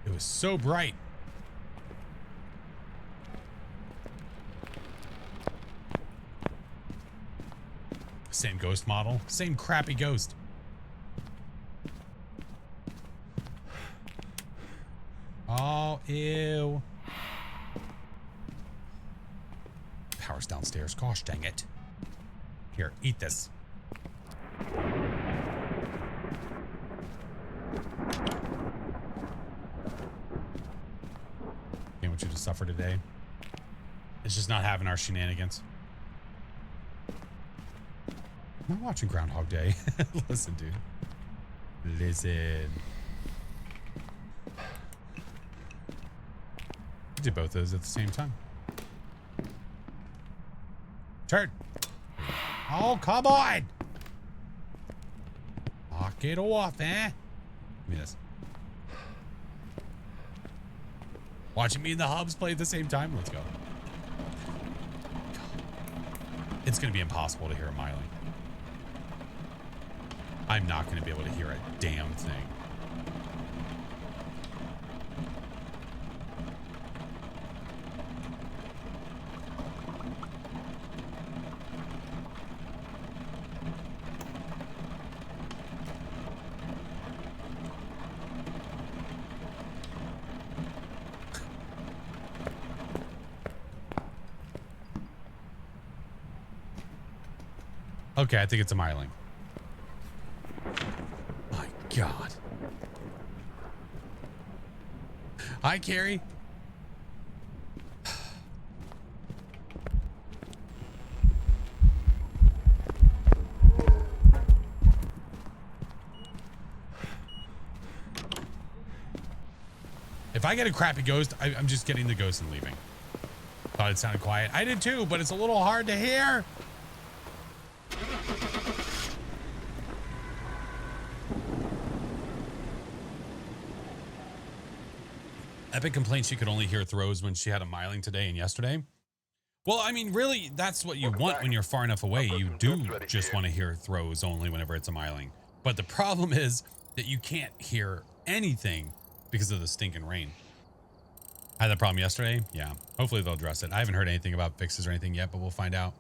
It was so bright. Same ghost model. Same crappy ghost. Oh, ew. Power's downstairs. Gosh dang it. Here, eat this. Can't want you to suffer today. It's just not having our shenanigans. I'm not watching Groundhog Day. Listen, dude. Listen. I did both those at the same time. Turn. Oh, come on. Knock it off, eh? Give me this. Watching me and the hubs play at the same time. Let's go. It's going to be impossible to hear a Myling. I'm not going to be able to hear a damn thing. Okay, I think it's a Myling. My God. Hi, Carrie. If I get a crappy ghost, I'm just getting the ghost and leaving. Thought it sounded quiet. I did too, but it's a little hard to hear. Epic complained she could only hear throws when she had a Myling today and yesterday. Well, I mean, really, that's what you want when you're far enough away. You do just want to hear throws only whenever it's a Myling. But the problem is that you can't hear anything because of the stinking rain. Had that problem yesterday? Yeah. Hopefully they'll address it. I haven't heard anything about fixes or anything yet, but we'll find out.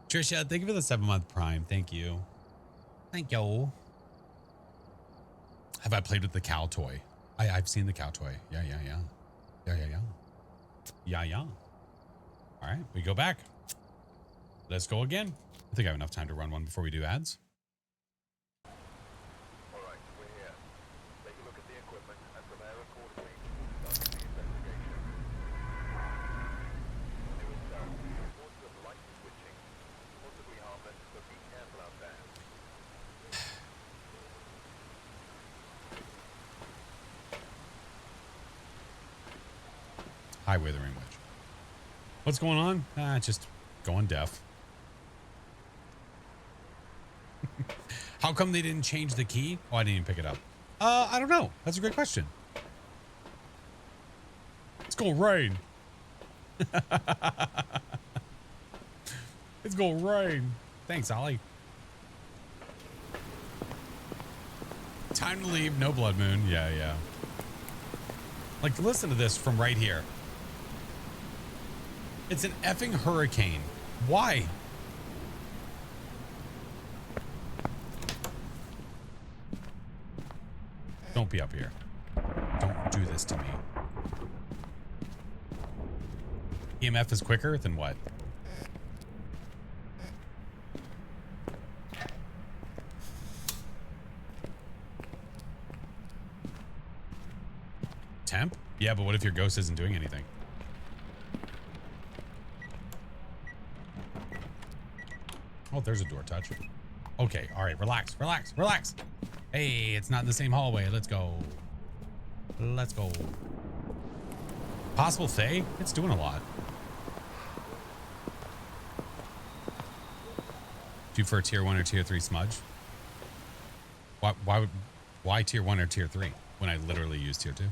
Trisha, thank you for the 7-month Prime. Thank you. Thank you. Have I played with the cow toy? I've seen the cow toy. Yeah. All right, we go back. Let's go again. I think I have enough time to run one before we do ads. All right, we're here. Take a look at the equipment and prepare accordingly. Start the investigation. Do it so. Reports of light switching. Possibly harmless, so be careful out there. Hi, Withering Witch. What's going on? Just going deaf. How come they didn't change the key? Oh, I didn't even pick it up. I don't know. That's a great question. It's gonna rain. It's gonna rain. Thanks, Ollie. Time to leave. No blood moon. Yeah, yeah. Like, listen to this from right here. It's an effing hurricane. Why? Don't be up here. Don't do this to me. EMF is quicker than what? Temp? Yeah, but what if your ghost isn't doing anything? Oh, there's a door touch. Okay, all right, relax, relax, relax. Hey, it's not in the same hallway. Let's go. Let's go. Possible Fae? It's doing a lot. Do you prefer tier 1 or tier 3 smudge? Why tier 1 or tier 3 when I literally use tier 2?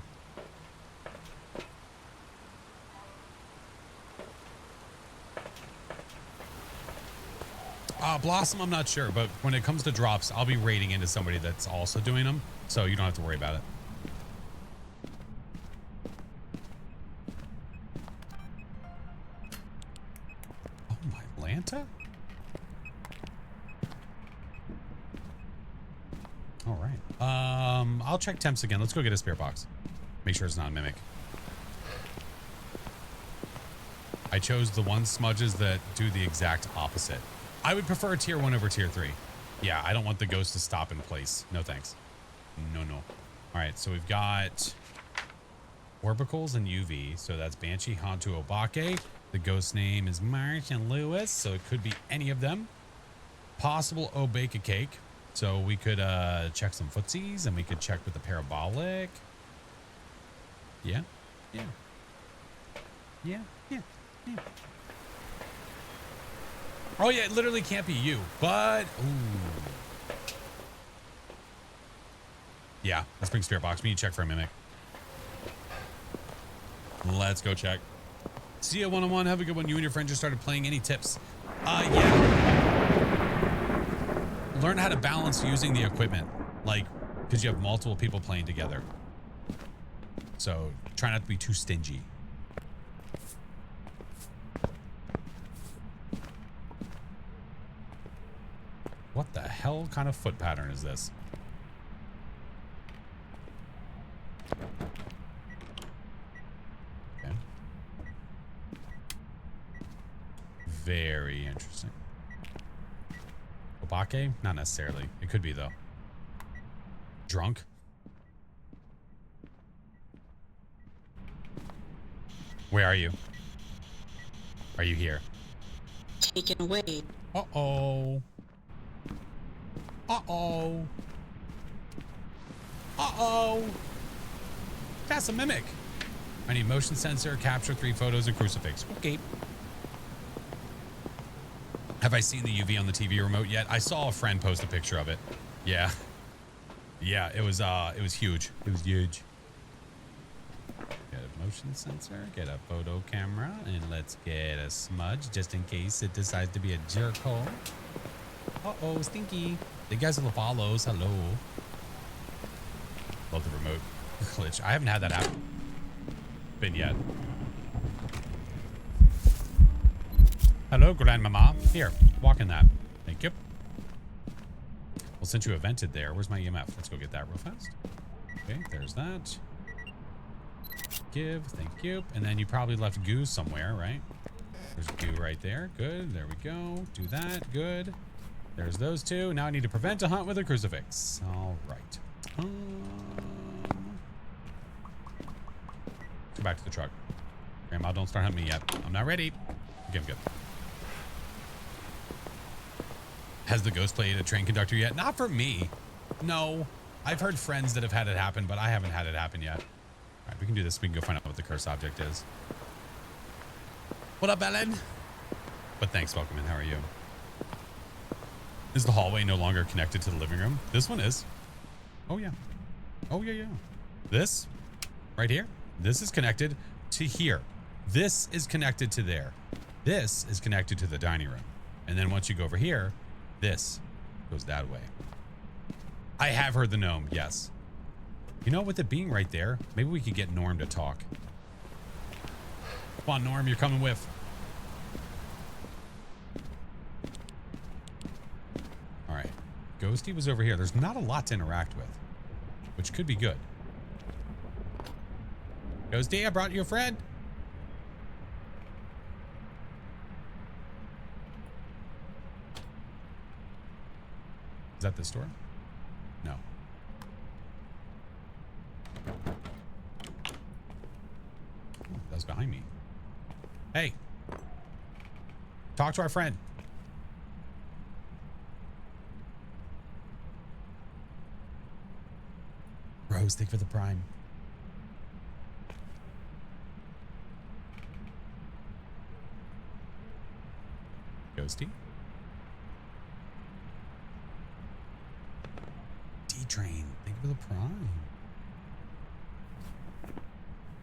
Blossom, I'm not sure, but when it comes to drops, I'll be raiding into somebody that's also doing them, so you don't have to worry about it. Oh my Lanta? All right. I'll check temps again. Let's go get a spirit box. Make sure it's not a mimic. I chose the one smudges that do the exact opposite. I would prefer tier 1 over tier 3. Yeah, I don't want the ghost to stop in place. No thanks. No, no. All right, so we've got orbicals and UV. So that's Banshee, Hantu, Obake. The ghost name is Martian Lewis, so it could be any of them. Possible Obake a cake. So we could check some footsies, and we could check with the parabolic. Yeah, yeah. Yeah, yeah, yeah. Oh yeah, it literally can't be you, but ooh. Yeah, let's bring spirit box. We need to check for a mimic. Let's go check. See ya, 101. Have a good one. You and your friend just started playing. Any tips? Yeah. Learn how to balance using the equipment, like, because you have multiple people playing together. So try not to be too stingy. What the hell kind of foot pattern is this? Okay. Very interesting. Obake? Not necessarily. It could be, though. Drunk? Where are you? Are you here? Taken away. Uh-oh. Uh-oh. Uh-oh. That's a mimic. I need motion sensor, capture 3 photos, and crucifix. Okay. Have I seen the UV on the TV remote yet? I saw a friend post a picture of it. Yeah. Yeah, it was huge. It was huge. Get a motion sensor, get a photo camera, and let's get a smudge just in case it decides to be a jerkhole. Uh-oh, stinky. The guys with the follows, hello. Love the remote glitch. I haven't had that happen yet. Hello, grandmama. Here, walk in that. Thank you. Well, since you evented there, where's my EMF? Let's go get that real fast. Okay, there's that. Give, thank you. And then you probably left goo somewhere, right? There's goo right there. Good, there we go. Do that, good. There's those two. Now I need to prevent a hunt with a crucifix. All right. Go back to the truck. Grandma, don't start hunting me yet. I'm not ready. Okay, I'm good. Has the ghost played a train conductor yet? Not for me. No. I've heard friends that have had it happen, but I haven't had it happen yet. All right, we can do this. We can go find out what the curse object is. What up, Ellen? But thanks, welcome in. How are you? Is the hallway no longer connected to the living room? This one is. Oh, yeah. Oh, yeah, yeah. This right here. This is connected to here. This is connected to there. This is connected to the dining room. And then once you go over here, this goes that way. I have heard the gnome, yes. You know, with it being right there, maybe we could get Norm to talk. Come on, Norm, you're coming with. All right. Ghosty was over here. There's not a lot to interact with, which could be good. Ghosty, I brought you a friend. Is that the store? No. Ooh, that was behind me. Hey. Talk to our friend. Rose, thank you for the prime. Ghosty? D-Train, thank you for the prime.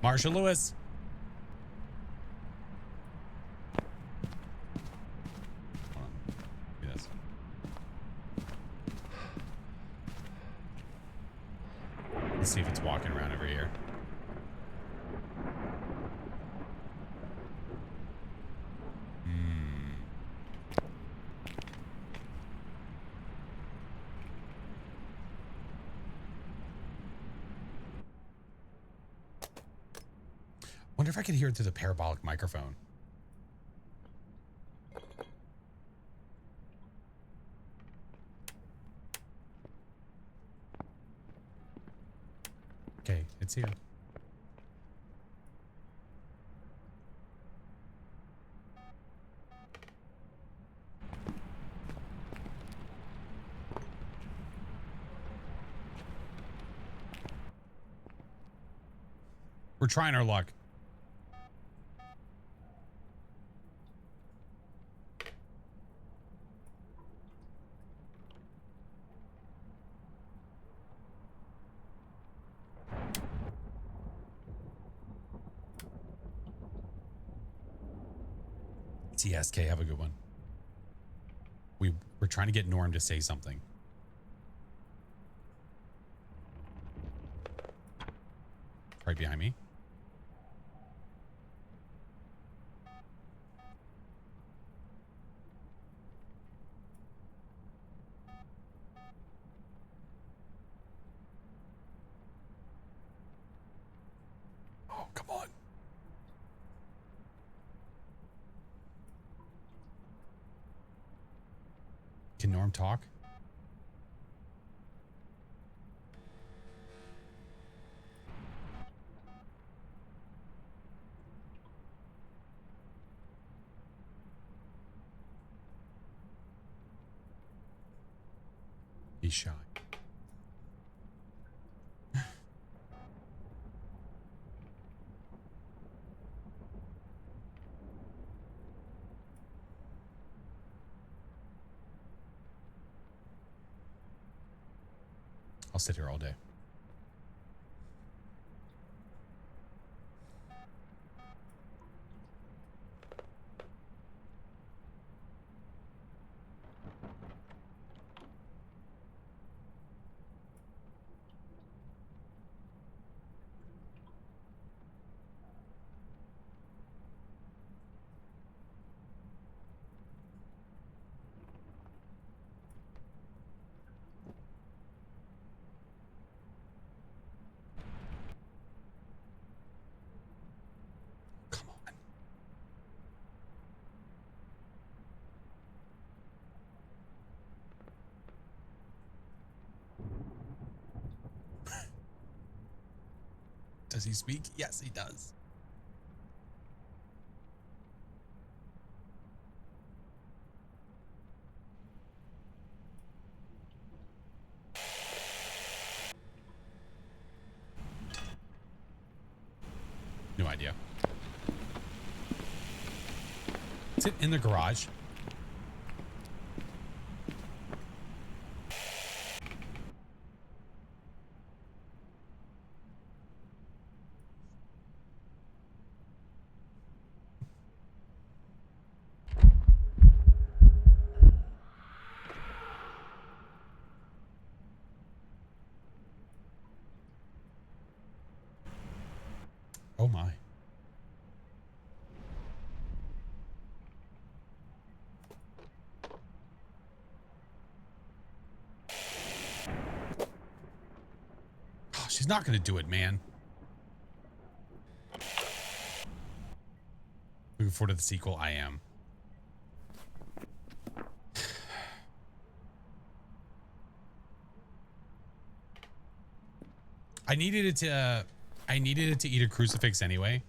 Marsha Lewis. Hold on. Do this. Let's see if it's walking around over here. Wonder if I could hear it through the parabolic microphone. Okay, it's here. We're trying our luck. TSK, have a good one. We're trying to get Norm to say something. Right behind me. Oh, come on. Can Norm talk? He's shy. I'll sit here all day. Come on. Does he speak? Yes, he does. No idea. Is it in the garage? Oh my. Oh, she's not going to do it, man. Looking forward to the sequel. I am. I needed it to eat a crucifix anyway.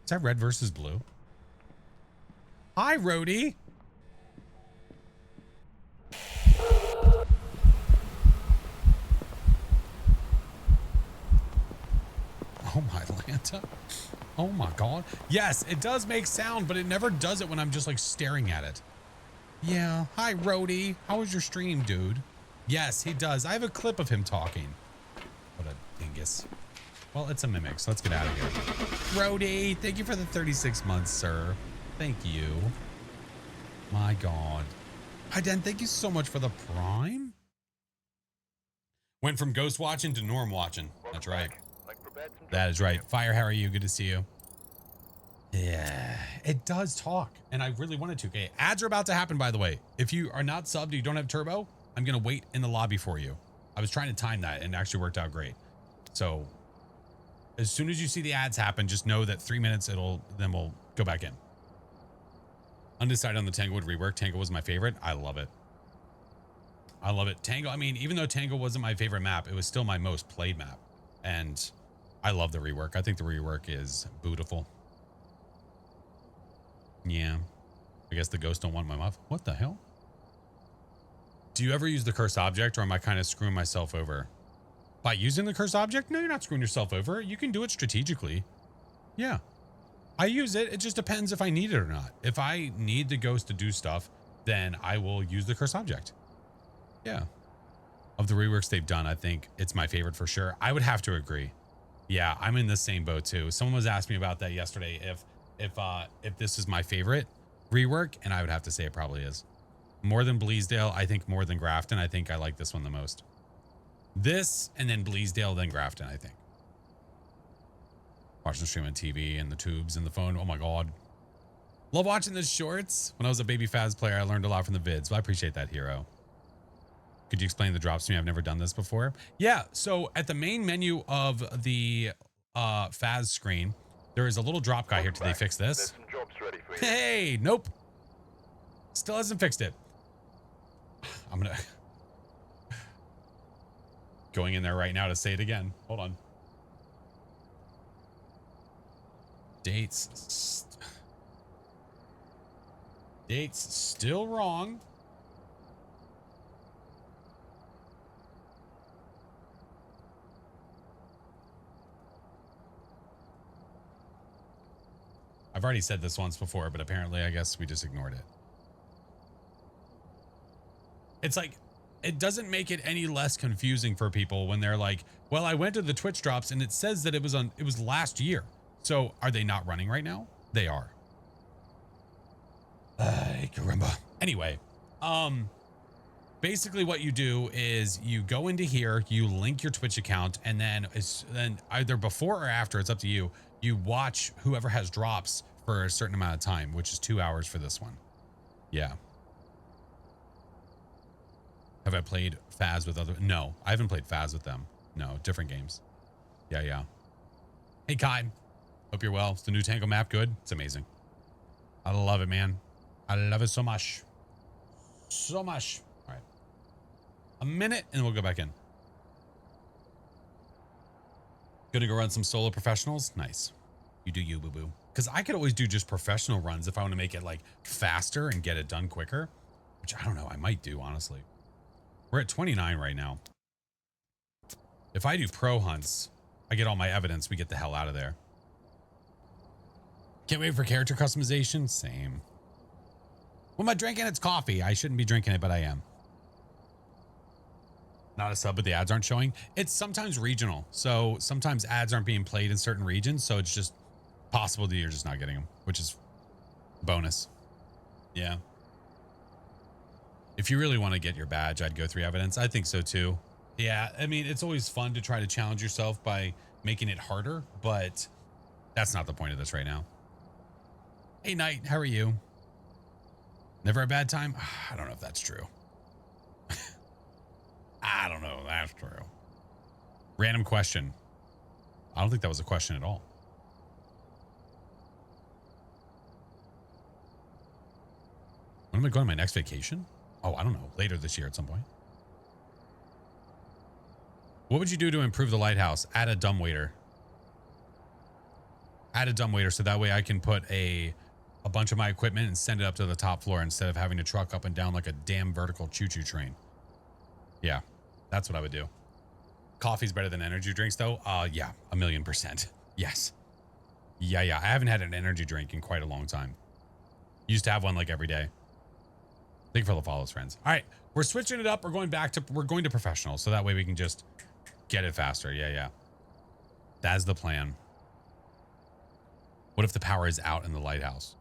Is that red versus blue? Hi, Rhodey. Oh my Lanta. Oh my God. Yes, it does make sound, but it never does it when I'm just like staring at it. Yeah. Hi, Rhodey. How was your stream, dude? Yes, he does. I have a clip of him talking. What a dingus. Well, it's a mimic, so let's get out of here. Rhodey, thank you for the 36 months, sir. Thank you. My God. Hi, Dan. Thank you so much for the prime. Went from ghost watching to norm watching. That's right. That is right. Fire, how are you? Good to see you. Yeah, it does talk, and I really wanted to. Okay, ads are about to happen, by the way. If you are not subbed, you don't have turbo, I'm going to wait in the lobby for you. I was trying to time that, and it actually worked out great. So as soon as you see the ads happen, just know that 3 minutes, then we'll go back in. Undecided on the Tanglewood rework. Tangle was my favorite. I love it. I love it. Tangle, I mean, even though Tangle wasn't my favorite map, it was still my most played map. And I love the rework. I think the rework is beautiful. Yeah. I guess the ghosts don't want my muff. What the hell? Do you ever use the cursed object, or am I kind of screwing myself over? By using the cursed object? No, you're not screwing yourself over. You can do it strategically. Yeah. I use it. It just depends if I need it or not. If I need the ghost to do stuff, then I will use the cursed object. Yeah. Of the reworks they've done, I think it's my favorite for sure. I would have to agree. Yeah, I'm in the same boat too. Someone was asking me about that yesterday. If this is my favorite rework, and I would have to say it probably is. More than Bleasdale, I think more than Grafton. I think I like this one the most. This, and then Bleasdale, then Grafton, I think. Watching the stream on TV and the tubes and the phone. Oh my God. Love watching the shorts. When I was a baby Phas player, I learned a lot from the vids. Well, I appreciate that, hero. Could you explain the drops to me? I've never done this before. Yeah, so at the main menu of the Phas screen, there is a little drop guy here. Did they fix this? There's some jobs ready for you. Hey, nope. Still hasn't fixed it. I'm gonna going in there right now to say it again. Hold on. Dates still wrong. I've already said this once before, but apparently I guess we just ignored it. It's like, it doesn't make it any less confusing for people when they're like, well, I went to the Twitch drops and it says that it was last year. So are they not running right now? They are. Caramba. Anyway, basically what you do is you go into here, you link your Twitch account, and then either before or after, it's up to you. You watch whoever has drops for a certain amount of time, which is 2 hours for this one. Yeah. Have I played Phas with other? No, I haven't played Phas with them. No, different games. Yeah. Hey, Kai. Hope you're well. Is the new Tangle map good? It's amazing. I love it, man. I love it so much. So much. All right. A minute and we'll go back in. Gonna go run some solo professionals? Nice. You do you, boo-boo. Because I could always do just professional runs if I want to make it like faster and get it done quicker. Which I don't know. I might do, honestly. We're at 29 right now. If I do pro hunts, I get all my evidence, we get the hell out of there. Can't wait for character customization. Same. Well, am I drinking? It's coffee. I shouldn't be drinking it, but I am. Not a sub, but the ads aren't showing. It's sometimes regional. So sometimes ads aren't being played in certain regions. So it's just possible that you're just not getting them, which is bonus. Yeah. If you really want to get your badge, I'd go 3 evidence. I think so too. Yeah, I mean, it's always fun to try to challenge yourself by making it harder, but that's not the point of this right now. Hey, Knight, how are you? Never a bad time? I don't know if that's true. I don't know if that's true. Random question. I don't think that was a question at all. When am I going on my next vacation? Oh, I don't know. Later this year at some point. What would you do to improve the lighthouse? Add a dumbwaiter. Add a dumbwaiter so that way I can put a bunch of my equipment and send it up to the top floor instead of having to truck up and down like a damn vertical choo-choo train. Yeah, that's what I would do. Coffee's better than energy drinks though? Yeah, 1,000,000%. Yes. Yeah. I haven't had an energy drink in quite a long time. Used to have one like every day. Thank you for the follows, friends. All right, we're switching it up. We're going to professional. So that way we can just get it faster. Yeah. That's the plan. What if the power is out in the lighthouse?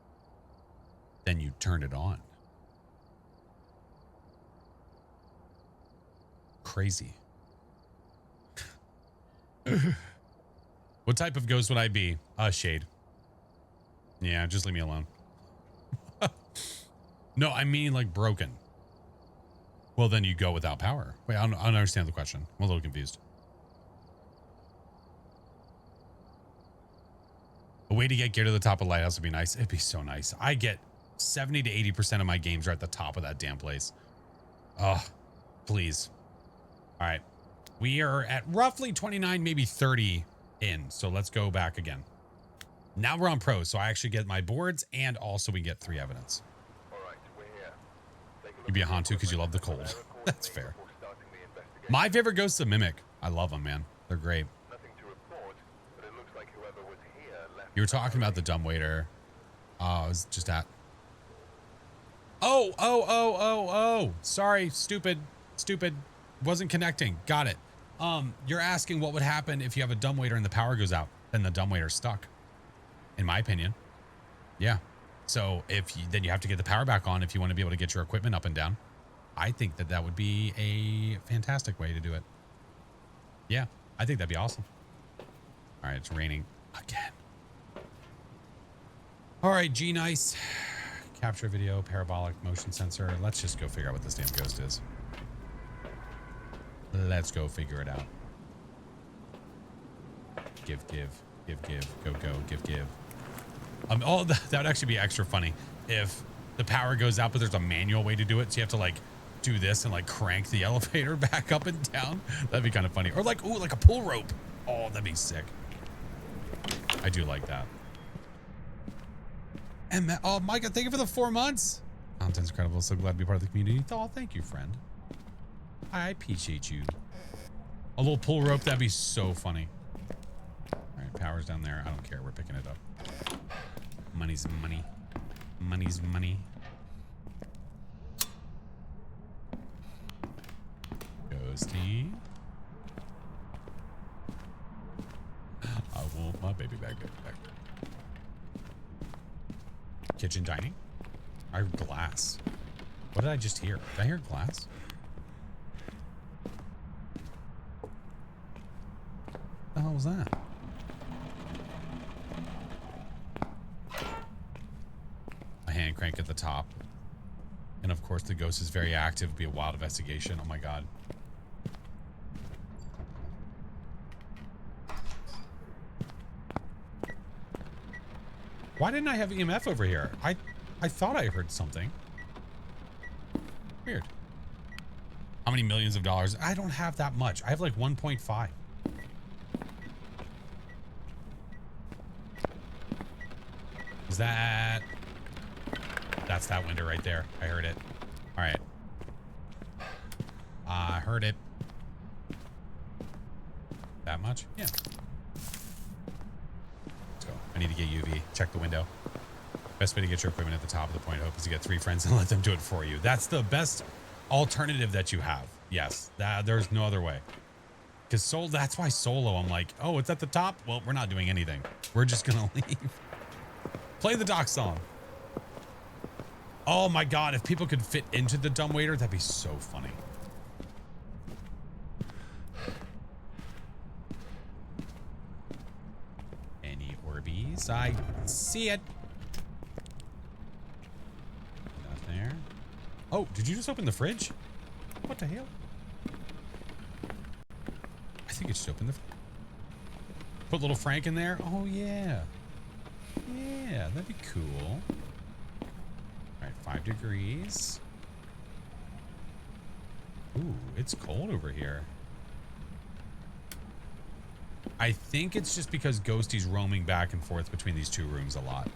Then you turn it on. Crazy. What type of ghost would I be? Shade. Yeah, just leave me alone. No, I mean like broken. Well, then you go without power. Wait, I don't understand the question. I'm a little confused. A way to get gear to the top of the lighthouse would be nice. It'd be so nice. I get 70 to 80% of my games are at the top of that damn place. Oh, please. All right. We are at roughly 29, maybe 30 in. So let's go back again. Now we're on pro. So I actually get my boards and also we get 3 evidence. You'd be a Hantu because you love the cold. That's fair. My favorite ghost is a Mimic. I love them, man. They're great. You were talking about the dumbwaiter. I was just at. Oh. Sorry. Stupid. Wasn't connecting. Got it. You're asking what would happen if you have a dumbwaiter and the power goes out. Then the dumbwaiter's stuck. In my opinion. Yeah. So then you have to get the power back on if you want to be able to get your equipment up and down. I think that would be a fantastic way to do it. Yeah, I think that'd be awesome. All right, it's raining again. All right, G-Nice. Capture video, parabolic motion sensor. Let's just go figure out what this damn ghost is. Let's go figure it out. Give, go, give. Oh, that would actually be extra funny if the power goes out, but there's a manual way to do it. So you have to like do this and like crank the elevator back up and down. That'd be kind of funny. Or like, ooh, like a pull rope. Oh, that'd be sick. I do like that. And oh, Micah, thank you for the 4 months. Content's incredible. So glad to be part of the community. Oh, thank you, friend. I appreciate you. A little pull rope. That'd be so funny. All right, power's down there. I don't care. We're picking it up. Money's money. Money's money. Ghosty. I want my baby back. Kitchen dining? I heard glass. What did I just hear? Did I hear glass? What the hell was that? A hand crank at the top. And of course the ghost is very active. It'd be a wild investigation. Oh my god. Why didn't I have EMF over here? I thought I heard something. Weird. How many millions of dollars? I don't have that much. I have like 1.5. Is that... That's that window right there. I heard it. All right. I heard it. That much? Yeah. Let's go. I need to get UV. Check the window. Best way to get your equipment at the top of the point of hope is to get 3 friends and let them do it for you. That's the best alternative that you have. Yes. There's no other way. Because that's why solo, I'm like, oh, it's at the top? Well, we're not doing anything. We're just going to leave. Play the dock song. Oh my God, if people could fit into the dumbwaiter, that'd be so funny. Any Orbeez? I see it. Not there. Oh, did you just open the fridge? What the hell? I think it just opened the fridge. Put little Frank in there? Oh, yeah. Yeah, that'd be cool. All right, 5 degrees. Ooh, it's cold over here. I think it's just because Ghosty's roaming back and forth between these two rooms a lot.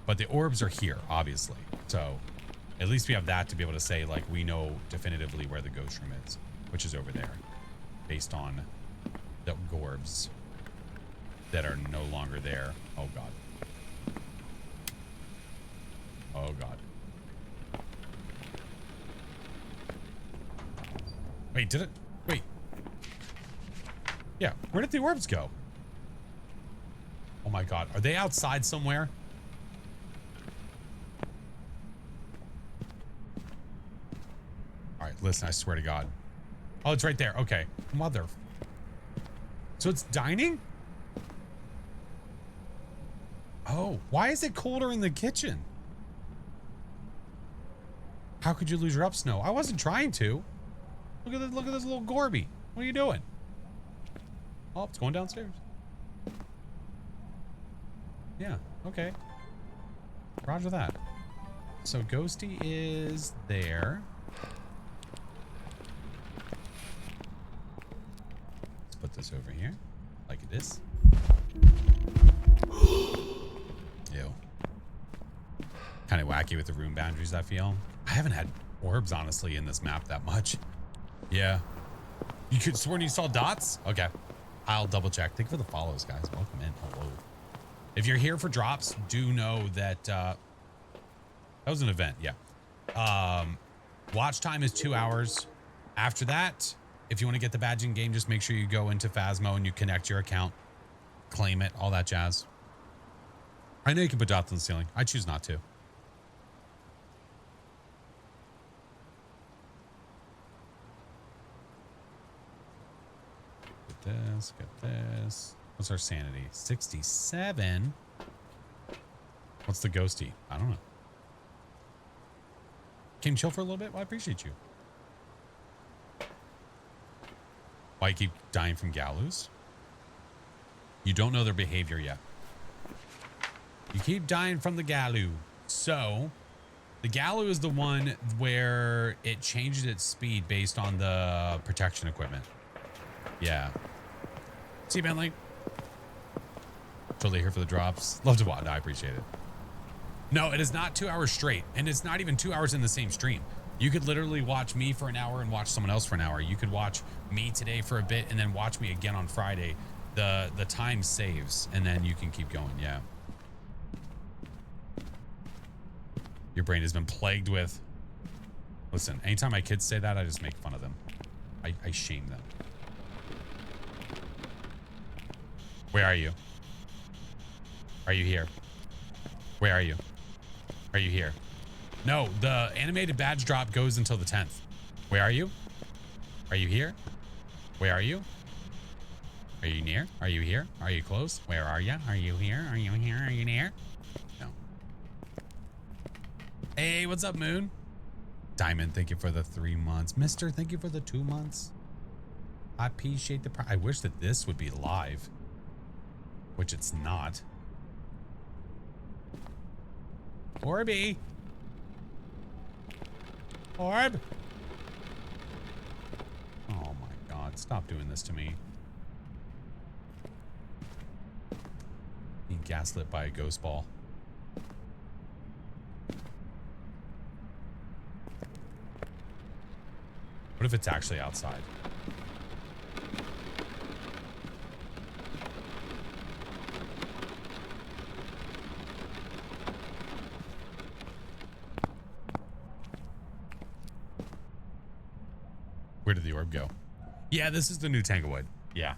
But the orbs are here, obviously. So at least we have that to be able to say, like, we know definitively where the ghost room is, which is over there, based on the gorbs that are no longer there. Oh, God. Oh, God. Wait, did it? Wait. Yeah, where did the orbs go? Oh, my God. Are they outside somewhere? All right, listen, I swear to God. Oh, it's right there. Okay. Mother. So it's dining? Oh, why is it colder in the kitchen? How could you lose your up snow? I wasn't trying to. Look at this little Gorby. What are you doing? Oh, it's going downstairs. Yeah, okay. Roger that. So Ghosty is there. Let's put this over here, like it is. Ew. Kind of wacky with the room boundaries, I feel. I haven't had orbs, honestly, in this map that much. Yeah. You could sworn you saw dots? Okay. I'll double check. Thank you for the follows, guys. Welcome in. Hello. If you're here for drops, do know that that was an event. Yeah. Watch time is 2 hours. After that, if you want to get the badge in game, just make sure you go into Phasmo and you connect your account, claim it, all that jazz. I know you can put dots on the ceiling. I choose not to. Get this. What's our sanity? 67. What's the ghosty? I don't know. Came chill for a little bit? Well, I appreciate you. Why you keep dying from gallows? You don't know their behavior yet. You keep dying from the galoo. So the galoo is the one where it changes its speed based on the protection equipment. Yeah. See you, Bentley. Totally here for the drops. Love to watch. No, I appreciate it. No, it is not 2 hours straight. And it's not even 2 hours in the same stream. You could literally watch me for an hour and watch someone else for an hour. You could watch me today for a bit and then watch me again on Friday. The time saves and then you can keep going. Yeah. Your brain has been plagued with. Listen, anytime my kids say that, I just make fun of them. I shame them. Where are you? Are you here? Where are you? Are you here? No, the animated badge drop goes until the 10th. Where are you? Are you here? Where are you? Are you near? Are you here? Are you close? Where are you? Are you here? Are you here? Are you near? No. Hey, what's up, Moon? Diamond, thank you for the 3 months. Mister, thank you for the 2 months. I appreciate the I wish that this would be live, which it's not. Orby. Orb. Oh my God, stop doing this to me. Being gaslit by a ghost ball. What if it's actually outside? Where did the orb go? Yeah, this is the new Tanglewood. Yeah.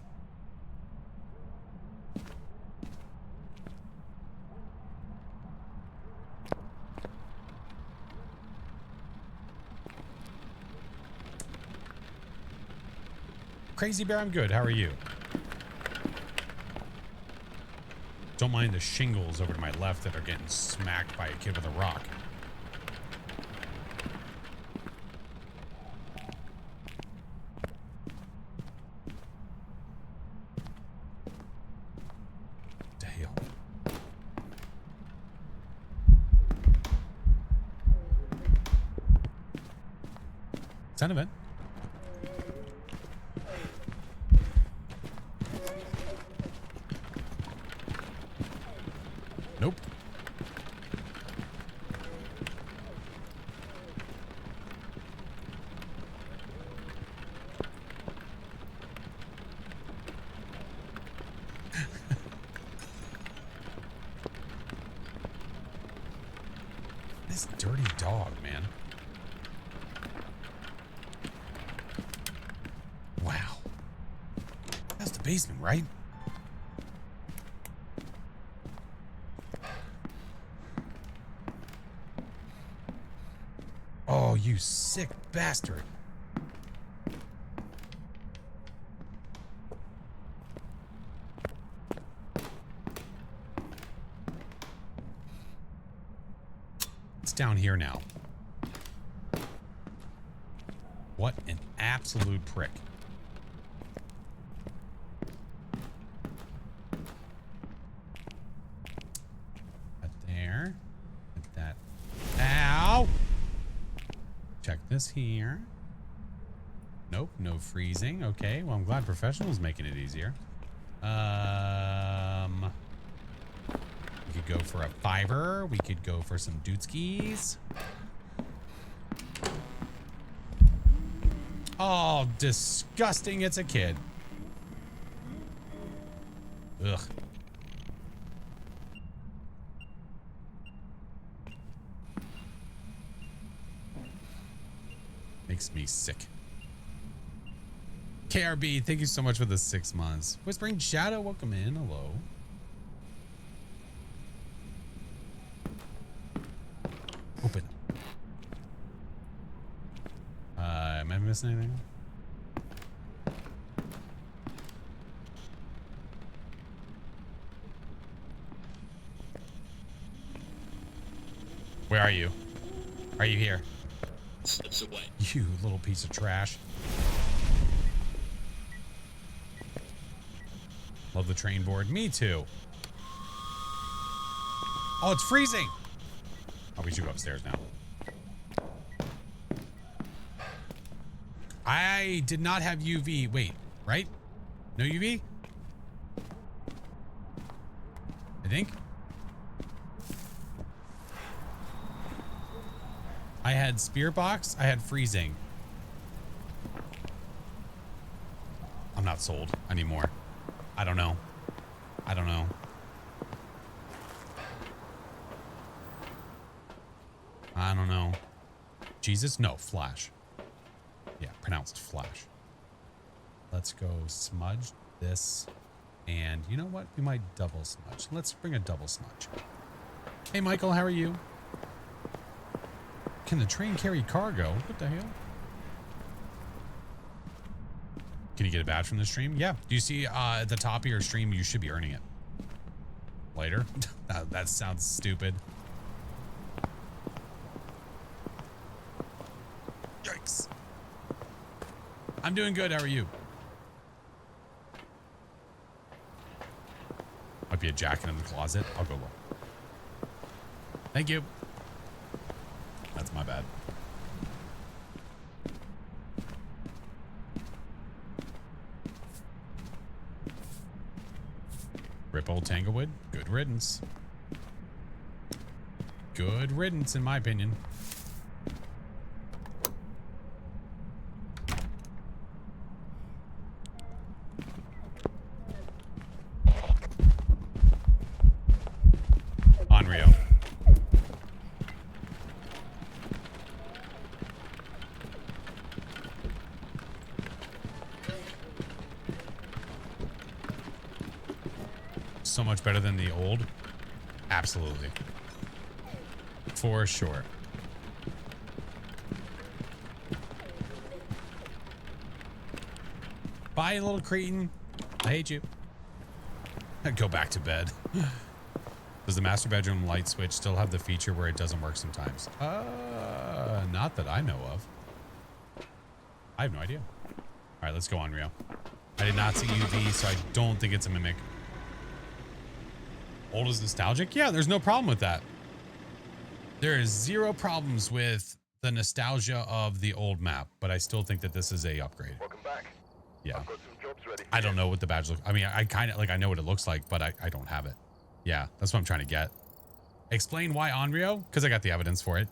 Crazy Bear, I'm good. How are you? Don't mind the shingles over to my left that are getting smacked by a kid with a rock. The hell? Is that an event? Nope. This dirty dog, man. Wow. That's the basement, right? Oh, you sick bastard. It's down here now. What an absolute prick. Put there. Put that. Ow! Check this here. Nope, no freezing. Okay, well, I'm glad Professional's making it easier. We could go for a fiver. We could go for some dootskis. Oh, disgusting. It's a kid. Ugh. Makes me sick. KRB, thank you so much for the 6 months. Whispering Shadow, welcome in. Hello. Open. Am I missing anything? Where are you? Are you here? Slips away. You little piece of trash. Love the train board. Me too. Oh, it's freezing. Oh, we should go upstairs now. I did not have UV. Wait, right? No UV? I think. I had spear box. I had freezing. I'm not sold anymore. I don't know. I don't know. I don't know. Jesus? No, Flash. Yeah, pronounced Flash. Let's go smudge this. And you know what? We might double smudge. Let's bring a double smudge. Hey, Michael, how are you? Can the train carry cargo? What the hell? Can you get a badge from the stream? Yeah. Do you see at the top of your stream, you should be earning it. Later? That sounds stupid. Yikes. I'm doing good. How are you? Might be a jacket in the closet. I'll go look. Thank you. That's my bad. Rip old Tanglewood. Good riddance. Good riddance, in my opinion. On Rio. So much better than the old. Absolutely. For sure. Bye, little cretin. I hate you. Go back to bed. Does the master bedroom light switch still have the feature where it doesn't work sometimes? Not that I know of. I have no idea. All right, let's go on, Rio. I did not see UV, so I don't think it's a mimic. Old is nostalgic? Yeah, there's no problem with that. There is zero problems with the nostalgia of the old map, but I still think that this is a upgrade. Welcome back. Yeah. I've got some jobs ready. I don't know what the badge looks. I mean, I kind of like, I know what it looks like, but I don't have it. Yeah, that's what I'm trying to get. Explain why Onryo? Because I got the evidence for it.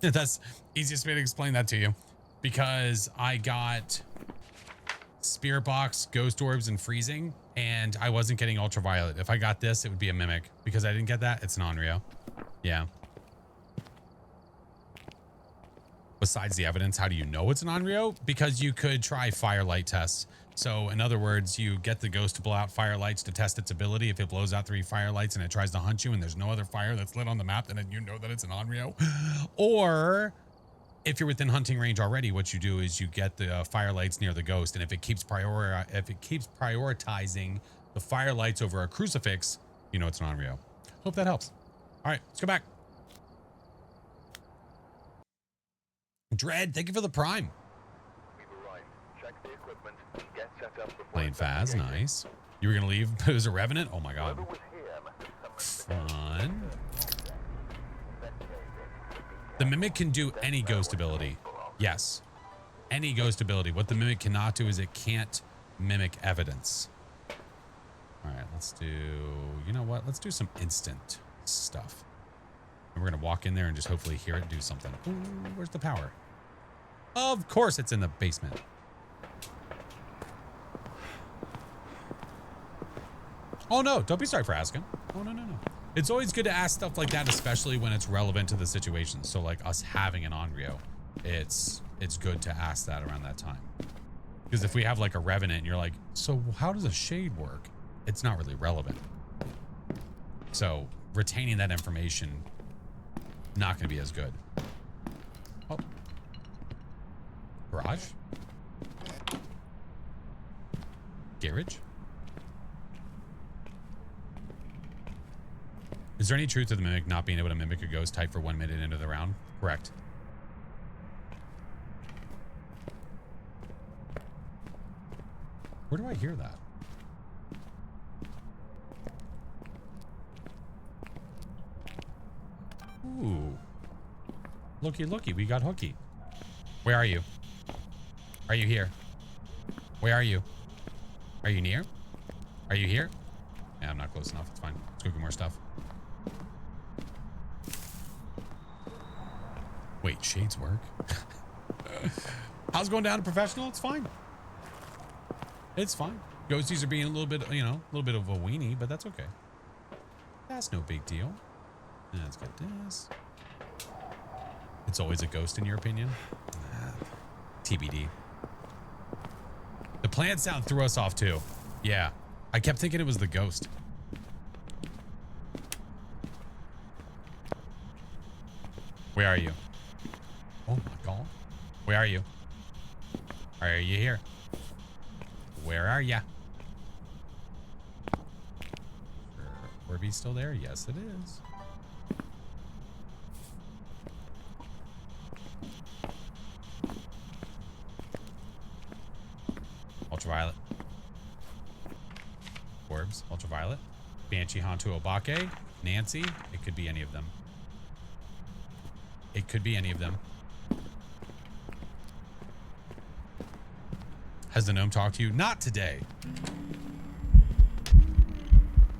That's easiest way to explain that to you. Because I got Spirit Box, Ghost Orbs, and Freezing, and I wasn't getting Ultraviolet. If I got this, it would be a Mimic. Because I didn't get that, it's an Onryo. Yeah. Besides the evidence, how do you know it's an Onryo? Because you could try Firelight tests. So in other words, you get the ghost to blow out firelights to test its ability. If it blows out 3 firelights and it tries to hunt you and there's no other fire that's lit on the map, then you know that it's an Onryo. Or if you're within hunting range already, what you do is you get the firelights near the ghost, and if it keeps prioritizing the firelights over a crucifix, you know it's an Onryo. Hope that helps. All right, let's go back. Dread, thank you for the prime. We've arrived. Check the equipment and get set up before Playing Phaz, investigating. nice. You were gonna leave, but it was a Revenant? Oh my god. Whoever was here must have summoned Fun. The Mimic can do any ghost ability. Yes. Any ghost ability. What the Mimic cannot do is it can't mimic evidence. All right, let's do, you know what? Let's do some instant stuff. And we're going to walk in there and just hopefully hear it do something. Ooh, where's the power? Of course it's in the basement. Oh no, don't be sorry for asking. Oh no. It's always good to ask stuff like that, especially when it's relevant to the situation. So like us having an Onryo, it's good to ask that around that time. Because if we have like a Revenant and you're like, so how does a shade work? It's not really relevant. So retaining that information, not going to be as good. Oh. Garage? Garage? Is there any truth to the Mimic not being able to mimic a ghost type for 1 minute into the round? Correct. Where do I hear that? Ooh. Looky, we got Hooky. Where are you? Are you here? Where are you? Are you near? Are you here? Yeah, I'm not close enough. It's fine. Let's go get more stuff. Wait, shades work? How's it going down to professional? It's fine. It's fine. Ghosties are being a little bit, you know, a little bit of a weenie, but that's okay. That's no big deal. Let's get this. It's always a ghost in your opinion? TBD. The plant sound threw us off too. Yeah. I kept thinking it was the ghost. Where are you? Oh my god. Where are you? Are you here? Where are ya? Orbeez still there? Yes, it is. Ultraviolet. Orbs. Ultraviolet. Banshee, Hantu, Obake. Nancy. It could be any of them. It could be any of them. Has the gnome talked to you? Not today.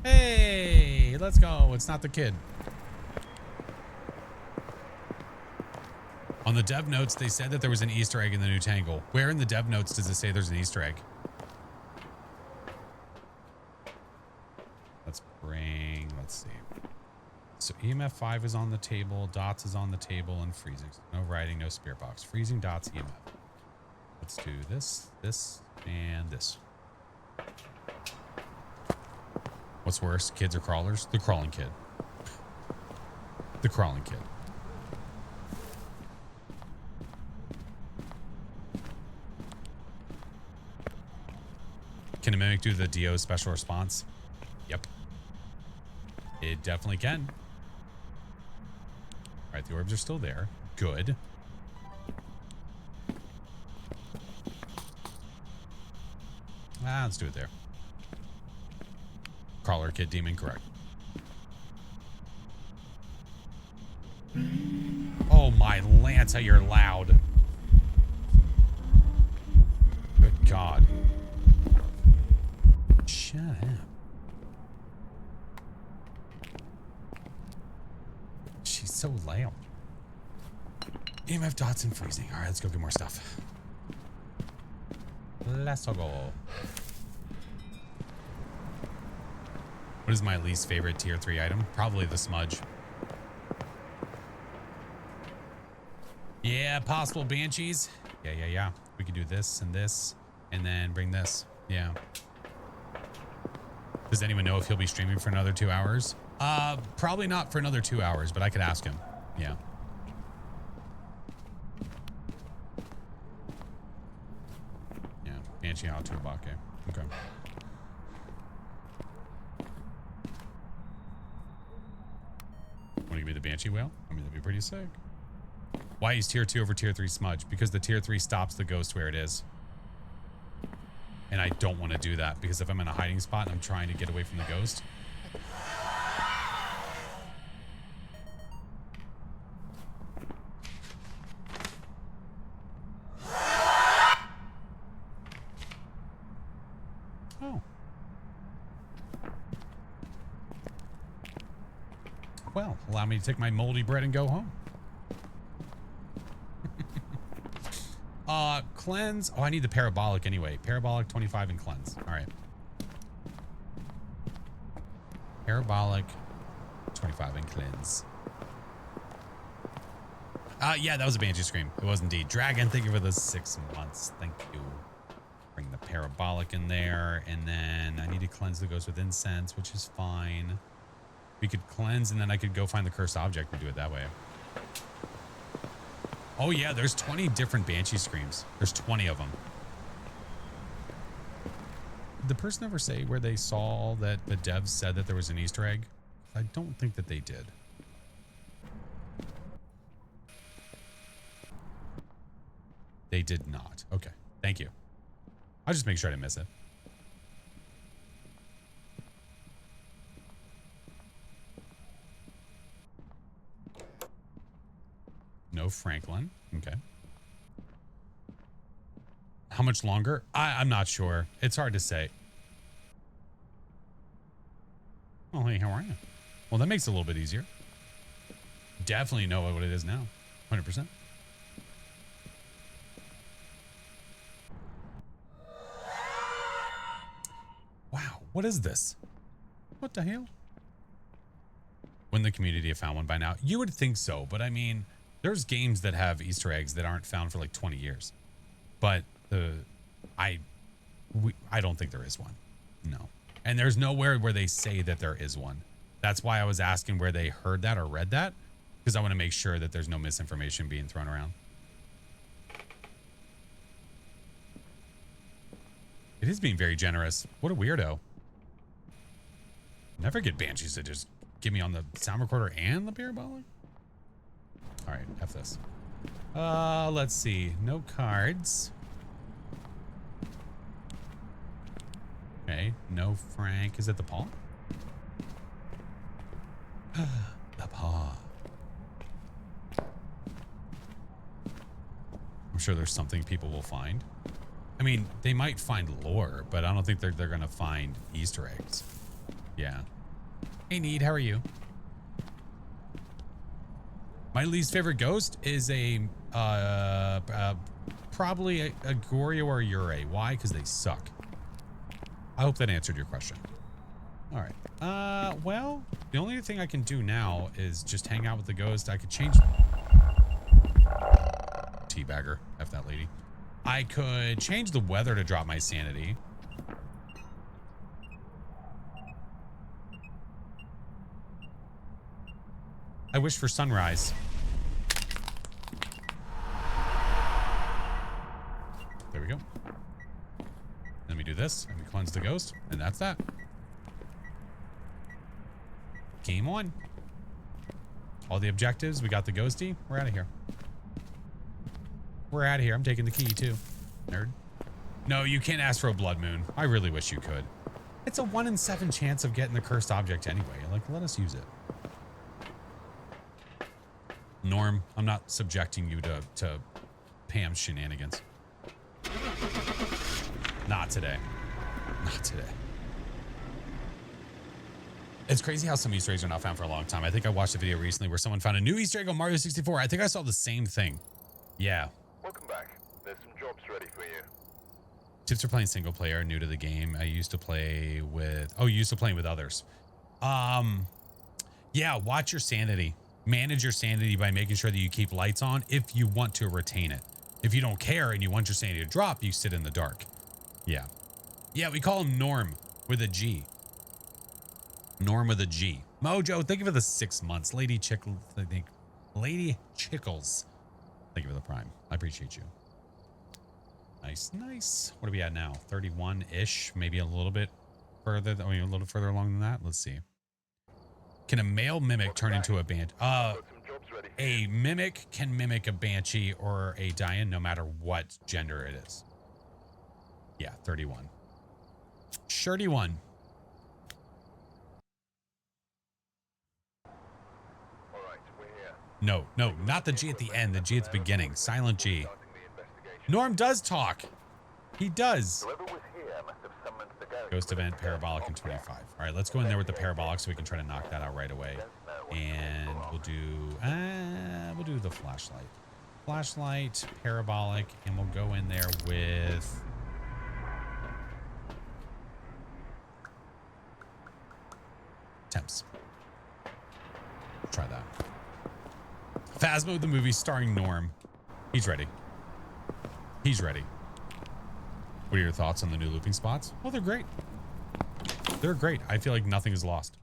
Hey, let's go. It's not the kid. On the dev notes, they said that there was an Easter egg in the new Tangle. Where in the dev notes does it say there's an Easter egg? Let's see. So EMF 5 is on the table, dots is on the table, and freezing. No writing, no spirit box. Freezing, dots, EMF. Let's do this, and this. What's worse, kids or crawlers? The crawling kid. The crawling kid. Can a mimic do the DO special response? Yep. It definitely can. All right, the orbs are still there. Good. Let's do it there. Crawler kid demon, correct. Oh my Lance, how you're loud. Good God. Shut up. She's so loud. EMF dots and freezing. All right, let's go get more stuff. Let's go. What is my least favorite tier 3 item? Probably the smudge. Yeah, possible banshees. Yeah. We could do this, and then bring this. Yeah. Does anyone know if he'll be streaming for another 2 hours? Probably not for another 2 hours, but I could ask him. Yeah. Yeah, Banshee out to Abake. Okay. Want to give me the Banshee whale? I mean, that'd be pretty sick. Why is tier 2 over tier 3 smudge? Because the tier 3 stops the ghost where it is. And I don't want to do that because if I'm in a hiding spot and I'm trying to get away from the ghost. Oh. Well, allow me to take my moldy bread and go home. Cleanse. Oh, I need the parabolic anyway. Parabolic 25 and cleanse. All right. Parabolic 25 and cleanse. Yeah, that was a Banshee scream. It was indeed. Dragon, thank you for the 6 months. Thank you. Bring the parabolic in there. And then I need to cleanse the ghost with incense, which is fine. We could cleanse and then I could go find the cursed object and do it that way. Oh yeah, there's 20 different Banshee screams. There's 20 of them. Did the person ever say where they saw that the devs said that there was an Easter egg? I don't think that they did. They did not. Okay, thank you. I'll just make sure I didn't miss it. No Franklin. Okay. How much longer? I'm not sure. It's hard to say. Oh, hey, how are you? Well, that makes it a little bit easier. Definitely know what it is now. 100%. Wow, what is this? What the hell? Wouldn't the community have found one by now? You would think so, but I mean, there's games that have Easter eggs that aren't found for like 20 years. But I don't think there is one. No. And there's nowhere where they say that there is one. That's why I was asking where they heard that or read that, because I want to make sure that there's no misinformation being thrown around. It is being very generous. What a weirdo. Never get Banshees to just give me on the sound recorder and the parabolic. All right, F this. Let's see. No cards. Okay, no Frank. Is it the paw? The paw. I'm sure there's something people will find. I mean, they might find lore, but I don't think they're gonna find Easter eggs. Yeah. Hey, Need, how are you? My least favorite ghost is a probably a Gorio or a Ure. Why? Because they suck. I hope that answered your question. All right. Well, the only thing I can do now is just hang out with the ghost. I could change. Teabagger. F that lady. I could change the weather to drop my sanity. I wish for sunrise. There we go. Let me do do this, and we cleanse the ghost, and that's that. Game on. All the objectives. We got the ghosty. We're out of here. We're out of here. I'm taking the key too. Nerd. No, you can't ask for a blood moon. I really wish you could. It's a 1 in 7 chance of getting the cursed object anyway. Like, let us use it. Norm, I'm not subjecting you to Pam's shenanigans. Not today. Not today. It's crazy how some Easter eggs are not found for a long time. I think I watched a video recently where someone found a new Easter egg on Mario 64. I think I saw the same thing. Yeah. Welcome back. There's some jobs ready for you. Tips for playing single player, new to the game. I used to play with, oh, you used to playing with others. Yeah, watch your sanity. Manage your sanity by making sure that you keep lights on if you want to retain it. If you don't care and you want your sanity to drop, you sit in the dark. Yeah. Yeah, we call him Norm with a G. Norm with a G. Mojo, thank you for the 6 months. Lady Chickles, I think. Lady Chickles. Thank you for the prime. I appreciate you. Nice, nice. What are we at now? 31-ish, maybe a little bit further. I mean, a little further along than that. Let's see. Can a male mimic turn into a banshee? A mimic can mimic a banshee or a Dian no matter what gender it is. Yeah, 31. 31. All right, we're here. No, no, not the G at the end. The G at the beginning. Silent G. Starting the investigation. Norm does talk. He does. Whoever was here must have summoned the garage. Ghost event parabolic in 25. All right, let's go in there with the parabolic so we can try to knock that out right away. And we'll do the flashlight. Flashlight, parabolic, and we'll go in there with temps. Try that. Phasmo the movie starring Norm. He's ready. He's ready. What are your thoughts on the new looping spots? Oh, they're great. They're great. I feel like nothing is lost.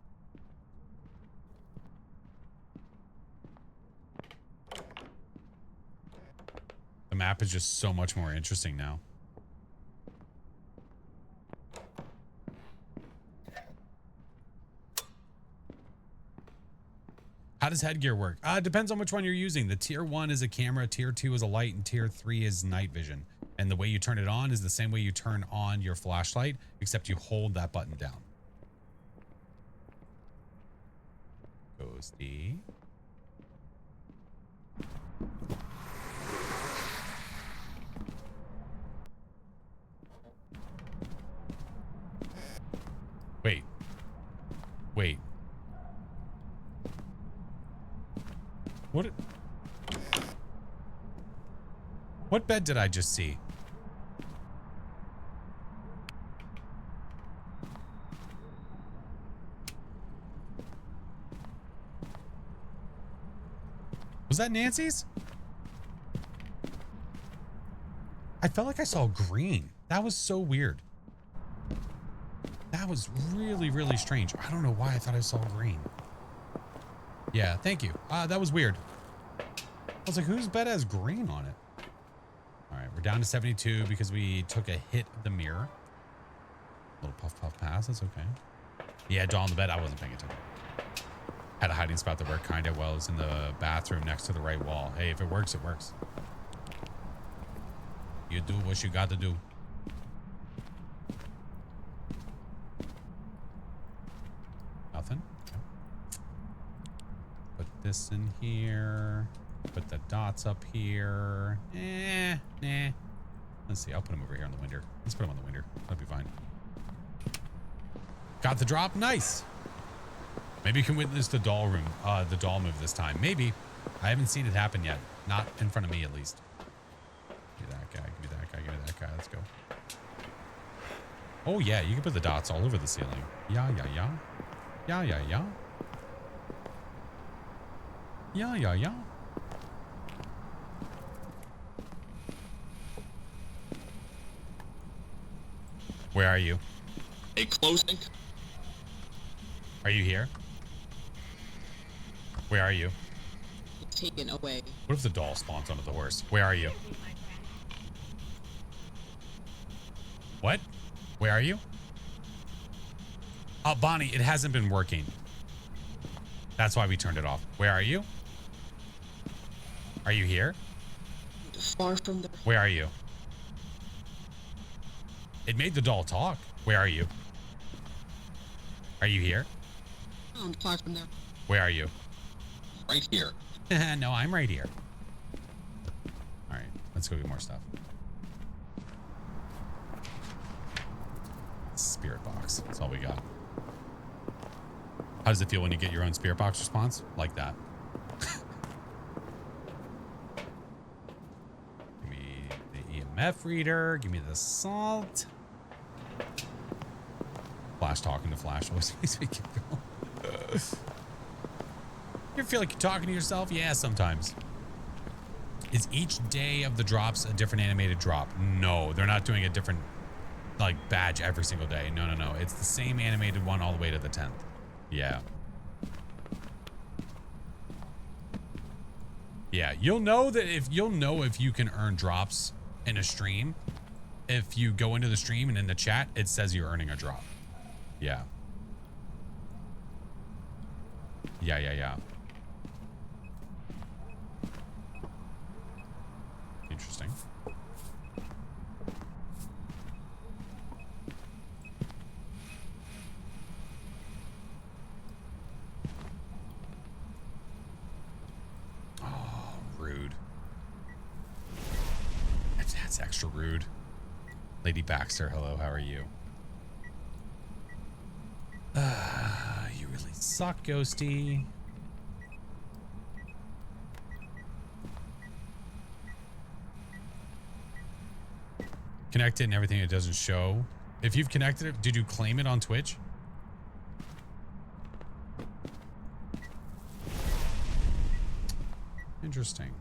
The map is just so much more interesting now. How does headgear work? It depends on which one you're using. The tier 1 is a camera, tier 2 is a light, and tier 3 is night vision. And the way you turn it on is the same way you turn on your flashlight, except you hold that button down. Ghosty. Wait. Wait. What bed did I just see? Was that Nancy's? I felt like I saw green. That was so weird. That was really, really strange. I don't know why I thought I saw green. Yeah, thank you. That was weird. I was like, whose bed has green on it? All right, we're down to 72 because we took a hit of the mirror. A little puff puff pass, that's okay. Yeah, doll on the bed, I wasn't paying attention. Had a hiding spot that worked kind of well. It was in the bathroom next to the right wall. Hey, if it works, it works. You do what you got to do. Nothing? Okay. Put this in here. Put the dots up here. Nah. Let's see. I'll put them over here on the window. Let's put them on the window. That'll be fine. Got the drop. Nice. Maybe you can witness the doll room, the doll move this time. Maybe. I haven't seen it happen yet. Not in front of me, at least. Give me that guy. Give me that guy. Give me that guy. Let's go. Oh, yeah. You can put the dots all over the ceiling. Yeah. Yeah. Where are you? A closing. Are you here? Where are you? Taken away. What if the doll spawns onto the horse? Where are you? What? Where are you? Oh, Bonnie, it hasn't been working. That's why we turned it off. Where are you? Are you here? Far from the. Where are you? It made the doll talk. Where are you? Are you here? I'm far from there. Where are you? Right here. No, I'm right here. All right, let's go get more stuff. Spirit box. That's all we got. How does it feel when you get your own spirit box response? Like that. Give me the EMF reader. Give me the salt. Flash talking to Flash always makes me giggle. You ever feel like you're talking to yourself? Yeah, sometimes. Is each day of the drops a different animated drop? No, they're not doing a different like badge every single day. No, no, no. It's the same animated one all the way to the 10th. Yeah. Yeah, you'll know if you can earn drops in a stream if you go into the stream and in the chat it says you're earning a drop. Yeah. Yeah. Interesting. Oh, rude. That's extra rude. Lady Baxter, hello, how are you? You really suck, Ghosty. Connect it and everything it doesn't show. If you've connected it, did you claim it on Twitch? Interesting.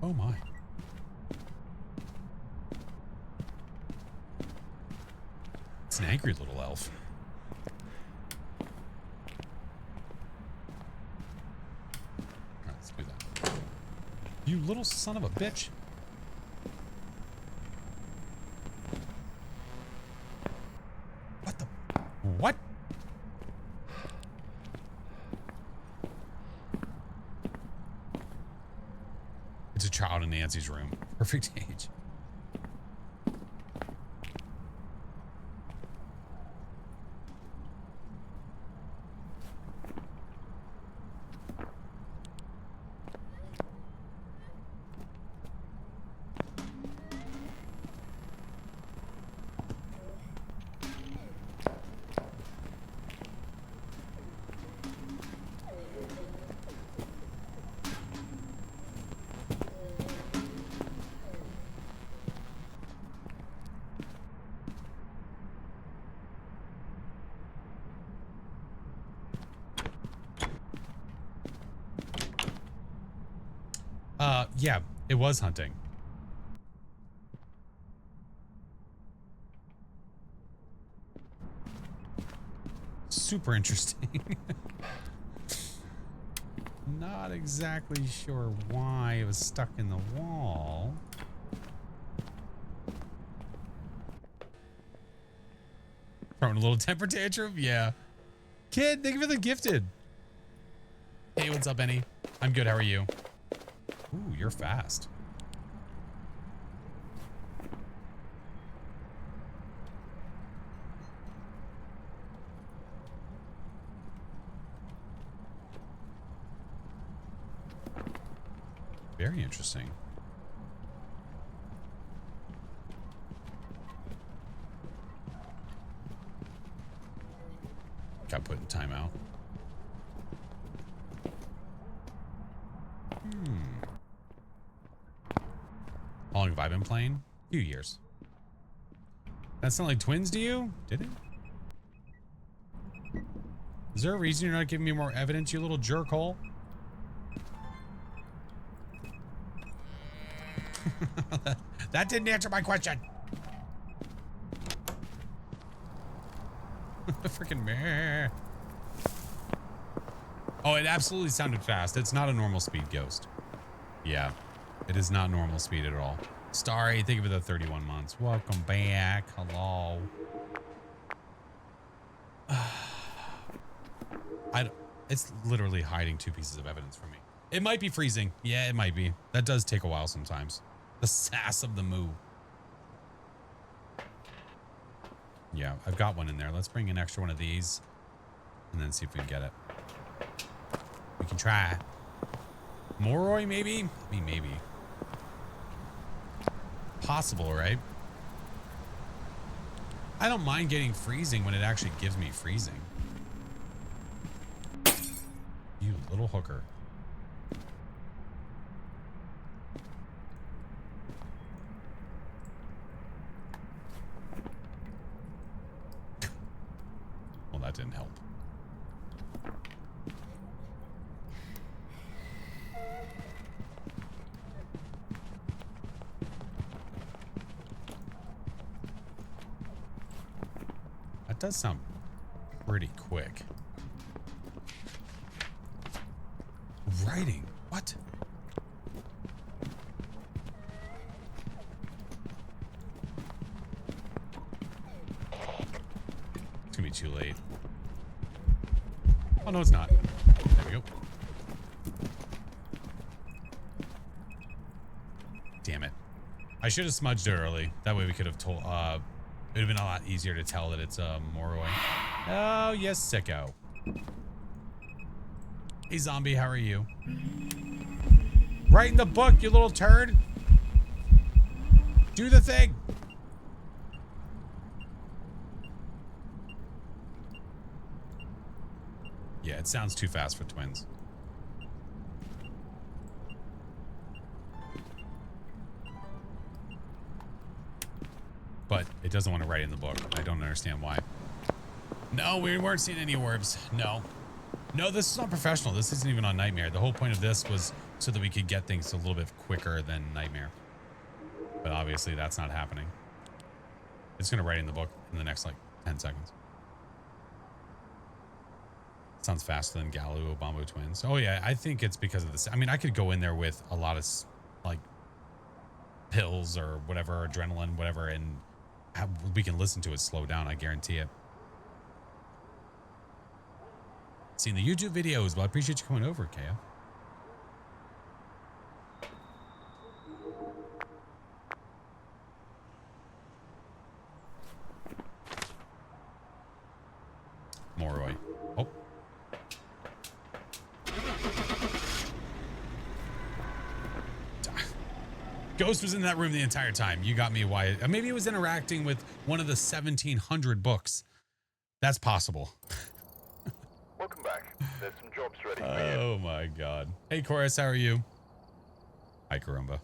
Oh my. It's an angry little elf. All right, let's do that. You little son of a bitch. What the? What? It's a child in Nancy's room. Perfect age. Yeah, it was hunting. Super interesting. Not exactly sure why it was stuck in the wall. Throwing a little temper tantrum? Yeah. Kid, thank you for the gifted. Hey, what's up, Benny? I'm good, how are you? Ooh, you're fast. Very interesting. Got put in timeout. How long have I been playing? A few years. That's not like twins to you? Did it? Is there a reason you're not giving me more evidence, you little jerkhole? That didn't answer my question. freaking meh. Oh, it absolutely sounded fast. It's not a normal speed ghost. Yeah, it is not normal speed at all. Starry, thank you for the 31 months. Welcome back. Hello. It's literally hiding 2 pieces of evidence from me. It might be freezing. Yeah, it might be. That does take a while sometimes. The sass of the moo. Yeah, I've got one in there. Let's bring an extra one of these and then see if we can get it. We can try. Moroi, maybe? I mean, maybe. Possible, right? I don't mind getting freezing when it actually gives me freezing. You little hooker. Well, that didn't help. That does sound pretty quick. Writing? What? It's gonna be too late. Oh, no, it's not. There we go. Damn it. I should have smudged it early. That way we could have told, it would have been a lot easier to tell that it's a Moroi. Oh, yes, sicko. Hey, zombie, how are you? Write in the book, you little turd. Do the thing. Yeah, it sounds too fast for twins. But it doesn't want to write in the book. I don't understand why. No, we weren't seeing any orbs. No. No, this is not professional. This isn't even on Nightmare. The whole point of this was so that we could get things a little bit quicker than Nightmare. But obviously that's not happening. It's going to write in the book in the next like 10 seconds. Sounds faster than Galu Obambo twins. Oh yeah, I think it's because of this. I mean, I could go in there with a lot of like pills or whatever, adrenaline, whatever, and we can listen to it slow down. I guarantee it. Seen the YouTube videos. Well, I appreciate you coming over, Kaya. Moroi. Oh. Ghost was in that room the entire time. You got me why. Maybe it was interacting with one of the 1,700 books. That's possible. Welcome back. There's some jobs ready for you. Oh my god. Hey Chorus, how are you? Hi Karumba.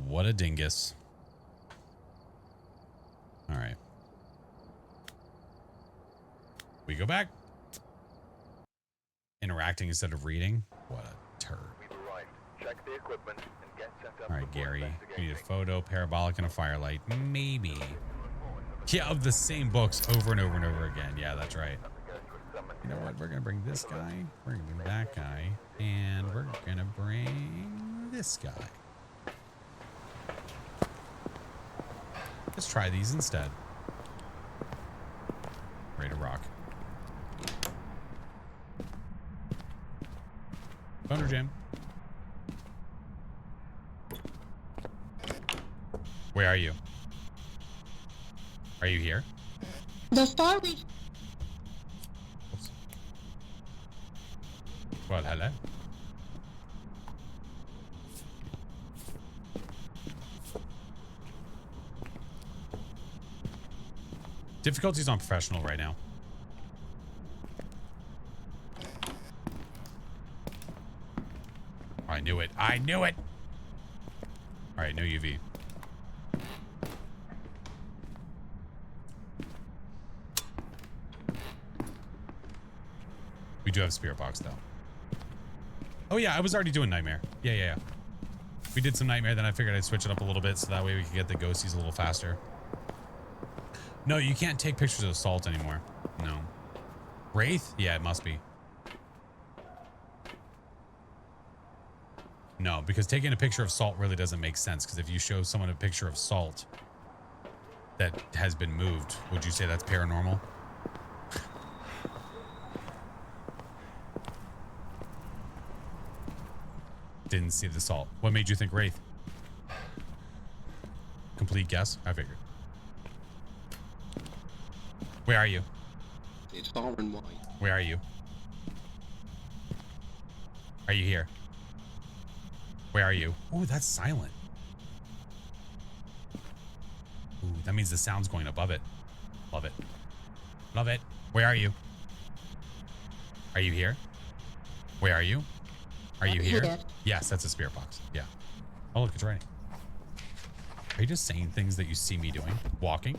What a dingus. Alright. We go back. Interacting instead of reading. What a turd. We've arrived. Check the equipment and get set up. Alright, before Gary. We need a investigating. photo, parabolic, and a firelight. Maybe. Yeah, of the same books over and over and over again. Yeah, that's right. You know what? We're going to bring this guy. We're going to bring that guy. And we're going to bring this guy. Let's try these instead. Ready to rock. Thunder Jam. Where are you? Are you here? The far reach. Oops. Well, hello. Difficulty's on professional right now. I knew it. I knew it. All right, no UV. We do have Spirit Box though. Oh yeah, I was already doing Nightmare. Yeah. We did some Nightmare, then I figured I'd switch it up a little bit so that way we could get the ghosties a little faster. No, you can't take pictures of salt anymore. No. Wraith? Yeah, it must be. No, because taking a picture of salt really doesn't make sense. Because if you show someone a picture of salt that has been moved, would you say that's paranormal? Didn't see the salt. What made you think Wraith? Complete guess? I figured. Where are you? It's far and wide. Where are you? Are you here? Where are you? Oh, that's silent. Ooh, that means the sound's going above it. Love it. Love it. Where are you? Are you here? Where are you? Are you here? Here. Yes, that's a spirit box. Yeah. Oh, look, it's raining. Are you just saying things that you see me doing? Walking,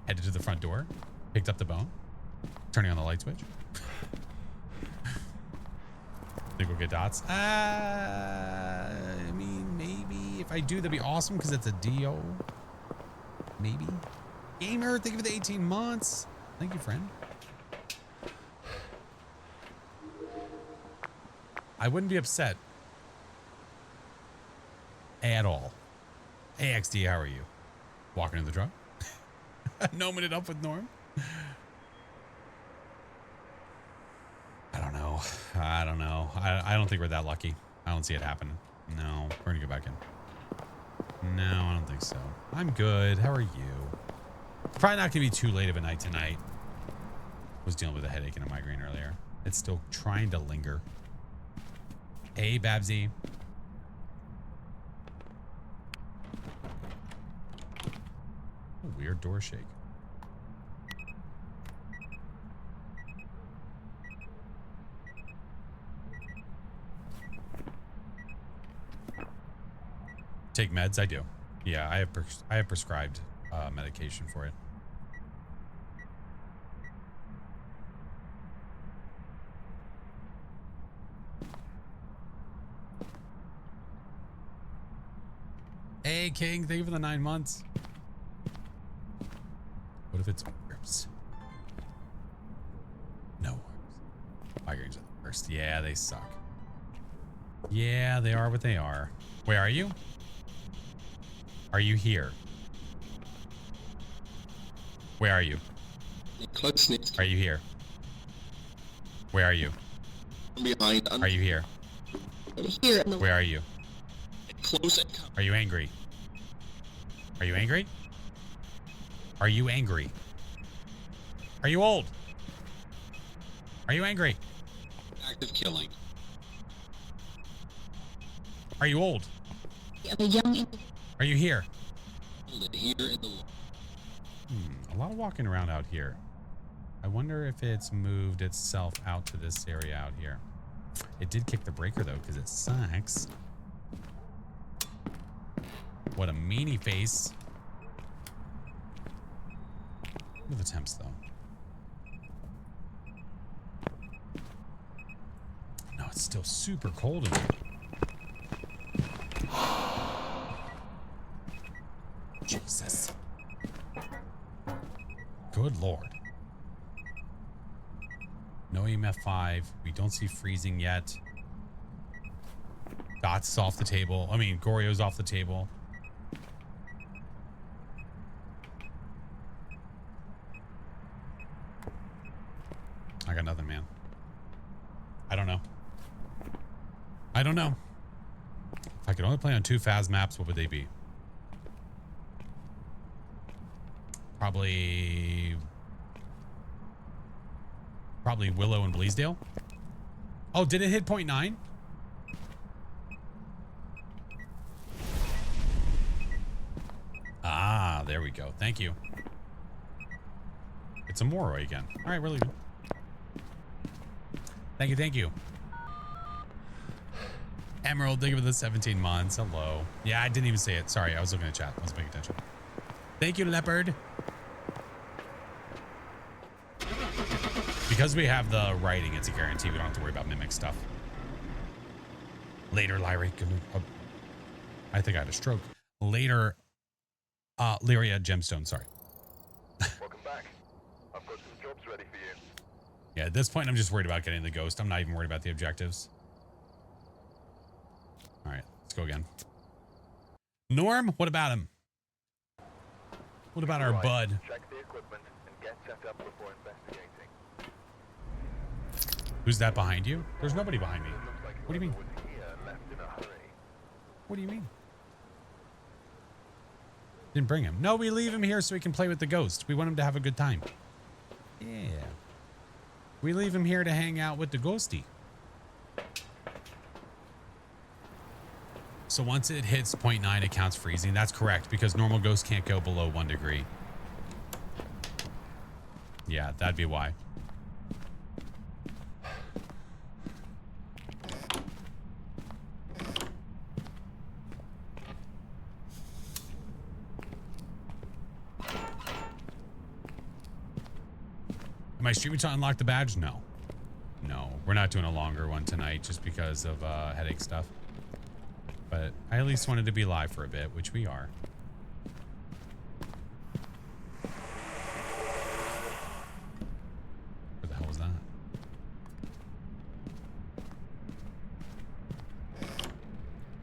headed to the front door, picked up the bone, turning on the light switch. Think we'll get dots? I mean, maybe if I do, that'd be awesome because it's a DO. Maybe. Gamer, thank you for the 18 months. Thank you, friend. I wouldn't be upset at all. Hey, XD, how are you? Walking to the truck? Gnoming it up with Norm? I don't know. I don't know. I don't think we're that lucky. I don't see it happen. No, we're gonna go back in. No, I don't think so. I'm good. How are you? Probably not gonna be too late of a night tonight. Was dealing with a headache and a migraine earlier. It's still trying to linger. Hey, Babsy. A weird door shake. Take meds? I do. Yeah, I have prescribed medication for it. Hey, King, thank you for the 9 months. What if it's worms? No worms. Migraines are the worst. Yeah, they suck. Yeah, they are what they are. Where are you? Are you here? Where are you? Close knit. Are you here? Where are you? Behind. Are you here? Here in the Where are you? Close it. Are you angry? Are you angry? Are you angry? Are you old? Are you angry? Active killing. Are you old? the young. Are you here? Hold it here in the. A lot of walking around out here. I wonder if it's moved itself out to this area out here. It did kick the breaker though, because it sucks. What a meanie face. Look at the temps though. No, it's still super cold in here. Jesus. Good Lord. No EMF 5. We don't see freezing yet. Dots is off the table. I mean, Goryo's off the table. I got nothing, man. I don't know. I don't know. If I could only play on 2 Phas maps, what would they be? Probably Willow and Bleasdale. Oh, did it hit 0.9? Ah, there we go. Thank you. It's a Moroi again. All right, we're leaving. Thank you, thank you. Emerald, thank you for the 17 months. Hello. Yeah, I didn't even say it. Sorry, I was looking at chat. I wasn't paying attention. Thank you, Leopard. Because we have the writing, it's a guarantee. We don't have to worry about mimic stuff. Later, Lyric. I think I had a stroke. Later, Lyria Gemstone, sorry. Welcome Yeah, at this point, I'm just worried about getting the ghost. I'm not even worried about the objectives. All right, let's go again. Norm, what about him? What about our Right. bud? Check the equipment and get set up before investigating. Who's that behind you? There's nobody behind me. It looks like What do you mean? whoever was here left in a hurry. What do you mean? Didn't bring him. No, we leave him here so he can play with the ghost. We want him to have a good time. Yeah. We leave him here to hang out with the ghosty. So once it hits 0.9, it counts freezing. That's correct, because normal ghosts can't go below 1 degree. Yeah, that'd be why. Am I streaming to unlock the badge? No. No, we're not doing a longer one tonight just because of headache stuff. But I at least wanted to be live for a bit, which we are. Where the hell was that?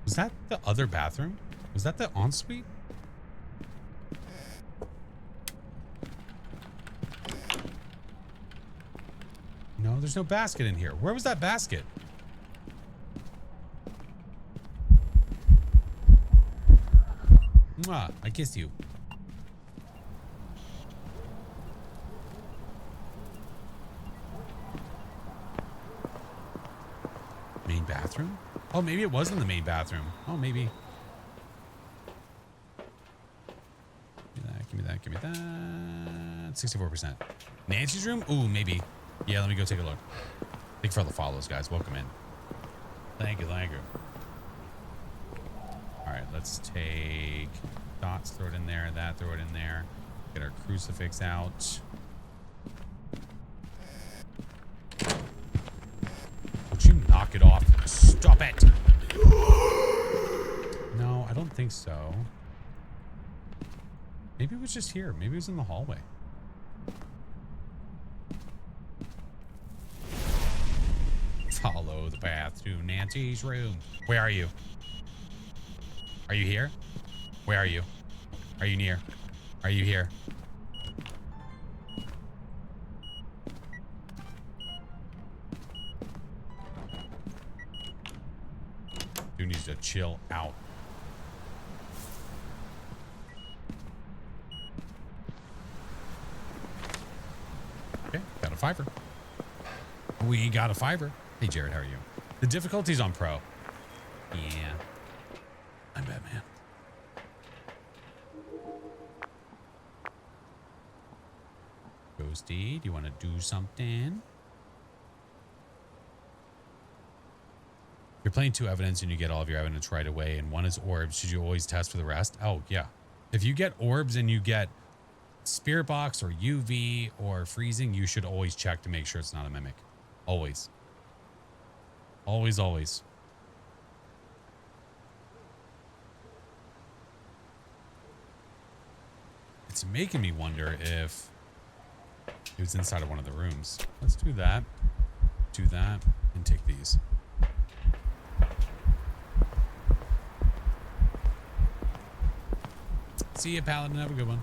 Was that the other bathroom? Was that the ensuite? No, there's no basket in here. Where was that basket? Mwah, I kissed you. Main bathroom? Oh, maybe it was in the main bathroom. Oh, maybe. Give me that, give me that, give me that. 64%. Nancy's room? Ooh, maybe. Yeah, let me go take a look. Thank you for all the follows, guys. Welcome in. Thank you, thank you. All right, let's take dots, throw it in there, that, throw it in there. Get our crucifix out. Would you knock it off? Stop it! No, I don't think so. Maybe it was just here. Maybe it was in the hallway. Follow the path to Nancy's room. Where are you? Are you here? Where are you? Are you near? Are you here? Dude needs to chill out. Okay, got a fiver. We got a fiver. Hey, Jared, how are you? The difficulty's on pro. Yeah. I'm Batman. Ghosty, do you want to do something? You're playing 2 evidence and you get all of your evidence right away, and 1 is orbs. Should you always test for the rest? Oh, yeah. If you get orbs and you get spirit box or UV or freezing, you should always check to make sure it's not a mimic. Always. Always, always. It's making me wonder if it was inside of one of the rooms. Let's do that, and take these. See you, Paladin. Have a good one.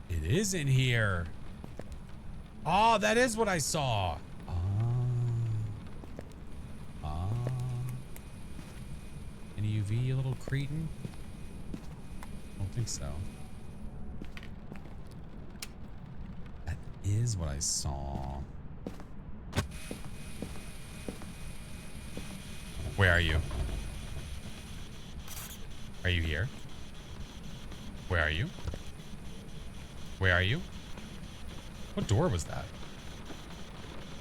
It is in here. Oh, that is what I saw. Any UV, you little cretin? I don't think so. That is what I saw. Where are you? Are you here? Where are you? Where are you? What door was that?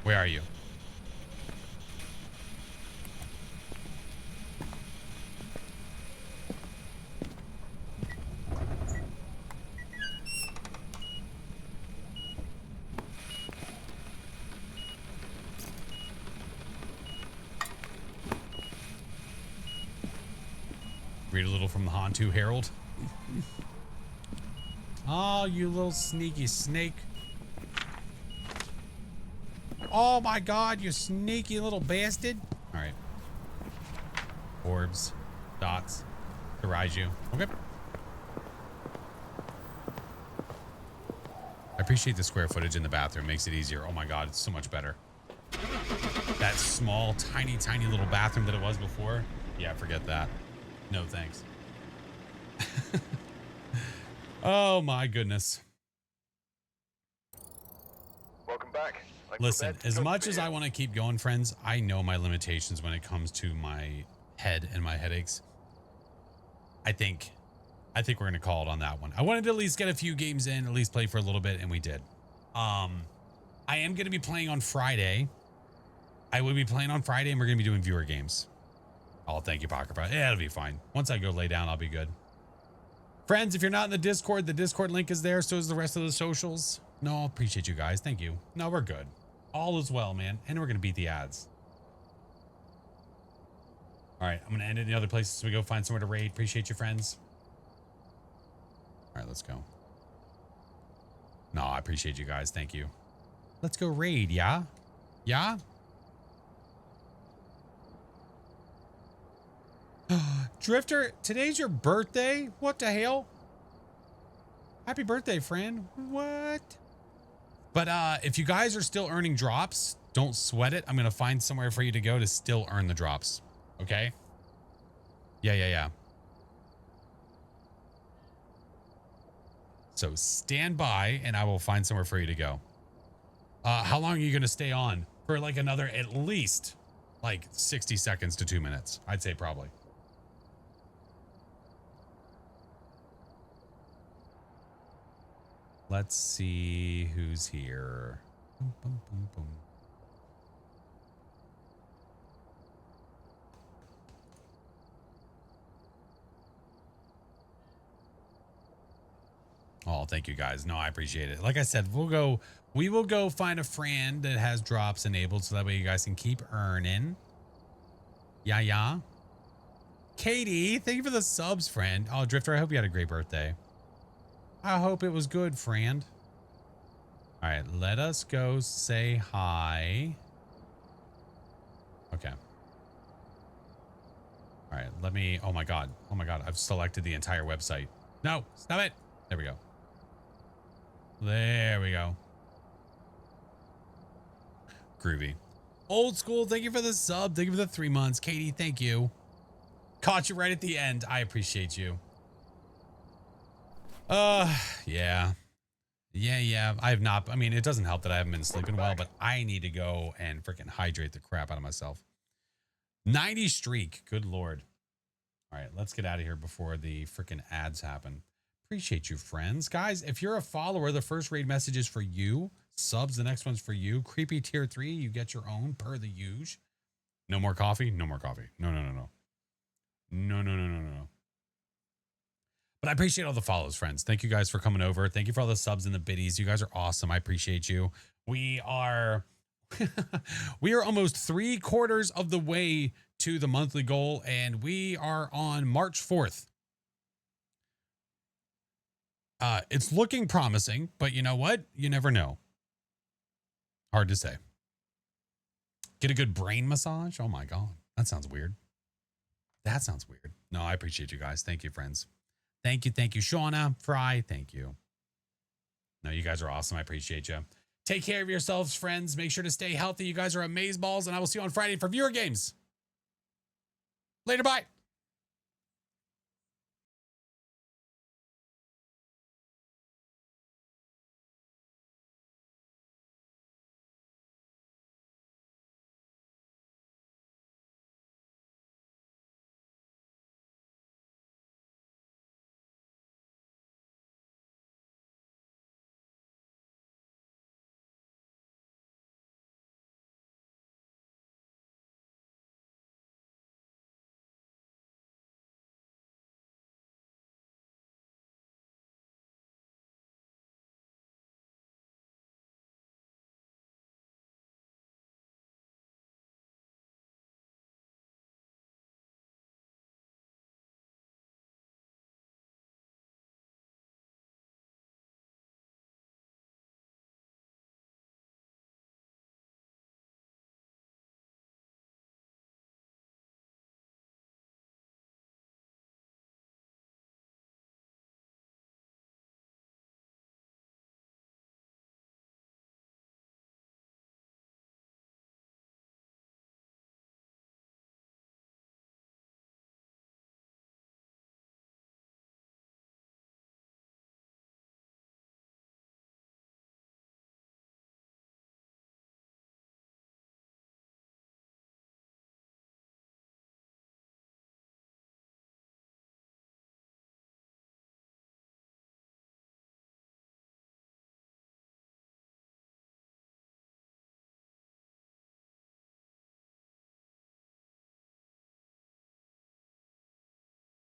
Where are you? Read a little from the Hantu Herald. Oh, you little sneaky snake. Oh my God, you sneaky little bastard. All right. Orbs, dots, garage you. Okay. I appreciate the square footage in the bathroom. Makes it easier. Oh my God, it's so much better. That small, tiny, tiny little bathroom that it was before. Yeah, forget that. No thanks. Oh my goodness. Welcome back. I'm Listen, prepared to as talk much to as you. I want to keep going, friends, I know my limitations when it comes to my head and my headaches. I think we're going to call it on that one. I wanted to at least get a few games in, at least play for a little bit, and we did. I am going to be playing on Friday. I will be playing on Friday, and we're going to be doing viewer games. Oh, thank you, Pocket Pride. Yeah, it'll be fine. Once I go lay down, I'll be good. Friends, if you're not in the Discord link is there. So is the rest of the socials. No, appreciate you guys. Thank you. No, we're good. All is well, man. And we're going to beat the ads. All right, I'm going to end it in the other places so we go find somewhere to raid. Appreciate you, friends. All right, let's go. No, I appreciate you guys. Thank you. Let's go raid, yeah? Yeah? Drifter, today's your birthday? What the hell? Happy birthday, friend. What? But if you guys are still earning drops, don't sweat it. I'm going to find somewhere for you to go to still earn the drops. Okay? Yeah. So stand by and I will find somewhere for you to go. How long are you going to stay on? For like another at least like 60 seconds to 2 minutes. I'd say probably. Let's see who's here. Boom, boom, boom, boom. Oh, thank you guys. No, I appreciate it. Like I said, we will go find a friend that has drops enabled so that way you guys can keep earning. Yeah. Katie, thank you for the subs, friend. Oh, Drifter, I hope you had a great birthday. I hope it was good, friend. All right, let us go say hi. Okay. All right, let me, oh my God, I've selected the entire website. No, stop it. There we go. There we go. Groovy. Old school, thank you for the sub. Thank you for the 3 months. Katie, thank you. Caught you right at the end. I appreciate you. Yeah. I have not, I mean, it doesn't help that I haven't been sleeping well, but I need to go and freaking hydrate the crap out of myself. 90 streak. Good Lord. All right, let's get out of here before the freaking ads happen. Appreciate you, friends. Guys, if you're a follower, the first raid message is for you. Subs, the next one's for you. Creepy tier 3, you get your own per the usual. No more coffee? No more coffee. No. No. But I appreciate all the follows, friends. Thank you guys for coming over. Thank you for all the subs and the biddies. You guys are awesome. I appreciate you. We are almost 3/4 of the way to the monthly goal, and we are on March 4th. It's looking promising, but you know what? You never know. Hard to say. Get a good brain massage? Oh my God. That sounds weird. No, I appreciate you guys. Thank you, friends. Thank you. Shauna, Fry, thank you. No, you guys are awesome. I appreciate you. Take care of yourselves, friends. Make sure to stay healthy. You guys are amazeballs, and I will see you on Friday for viewer games. Later, bye.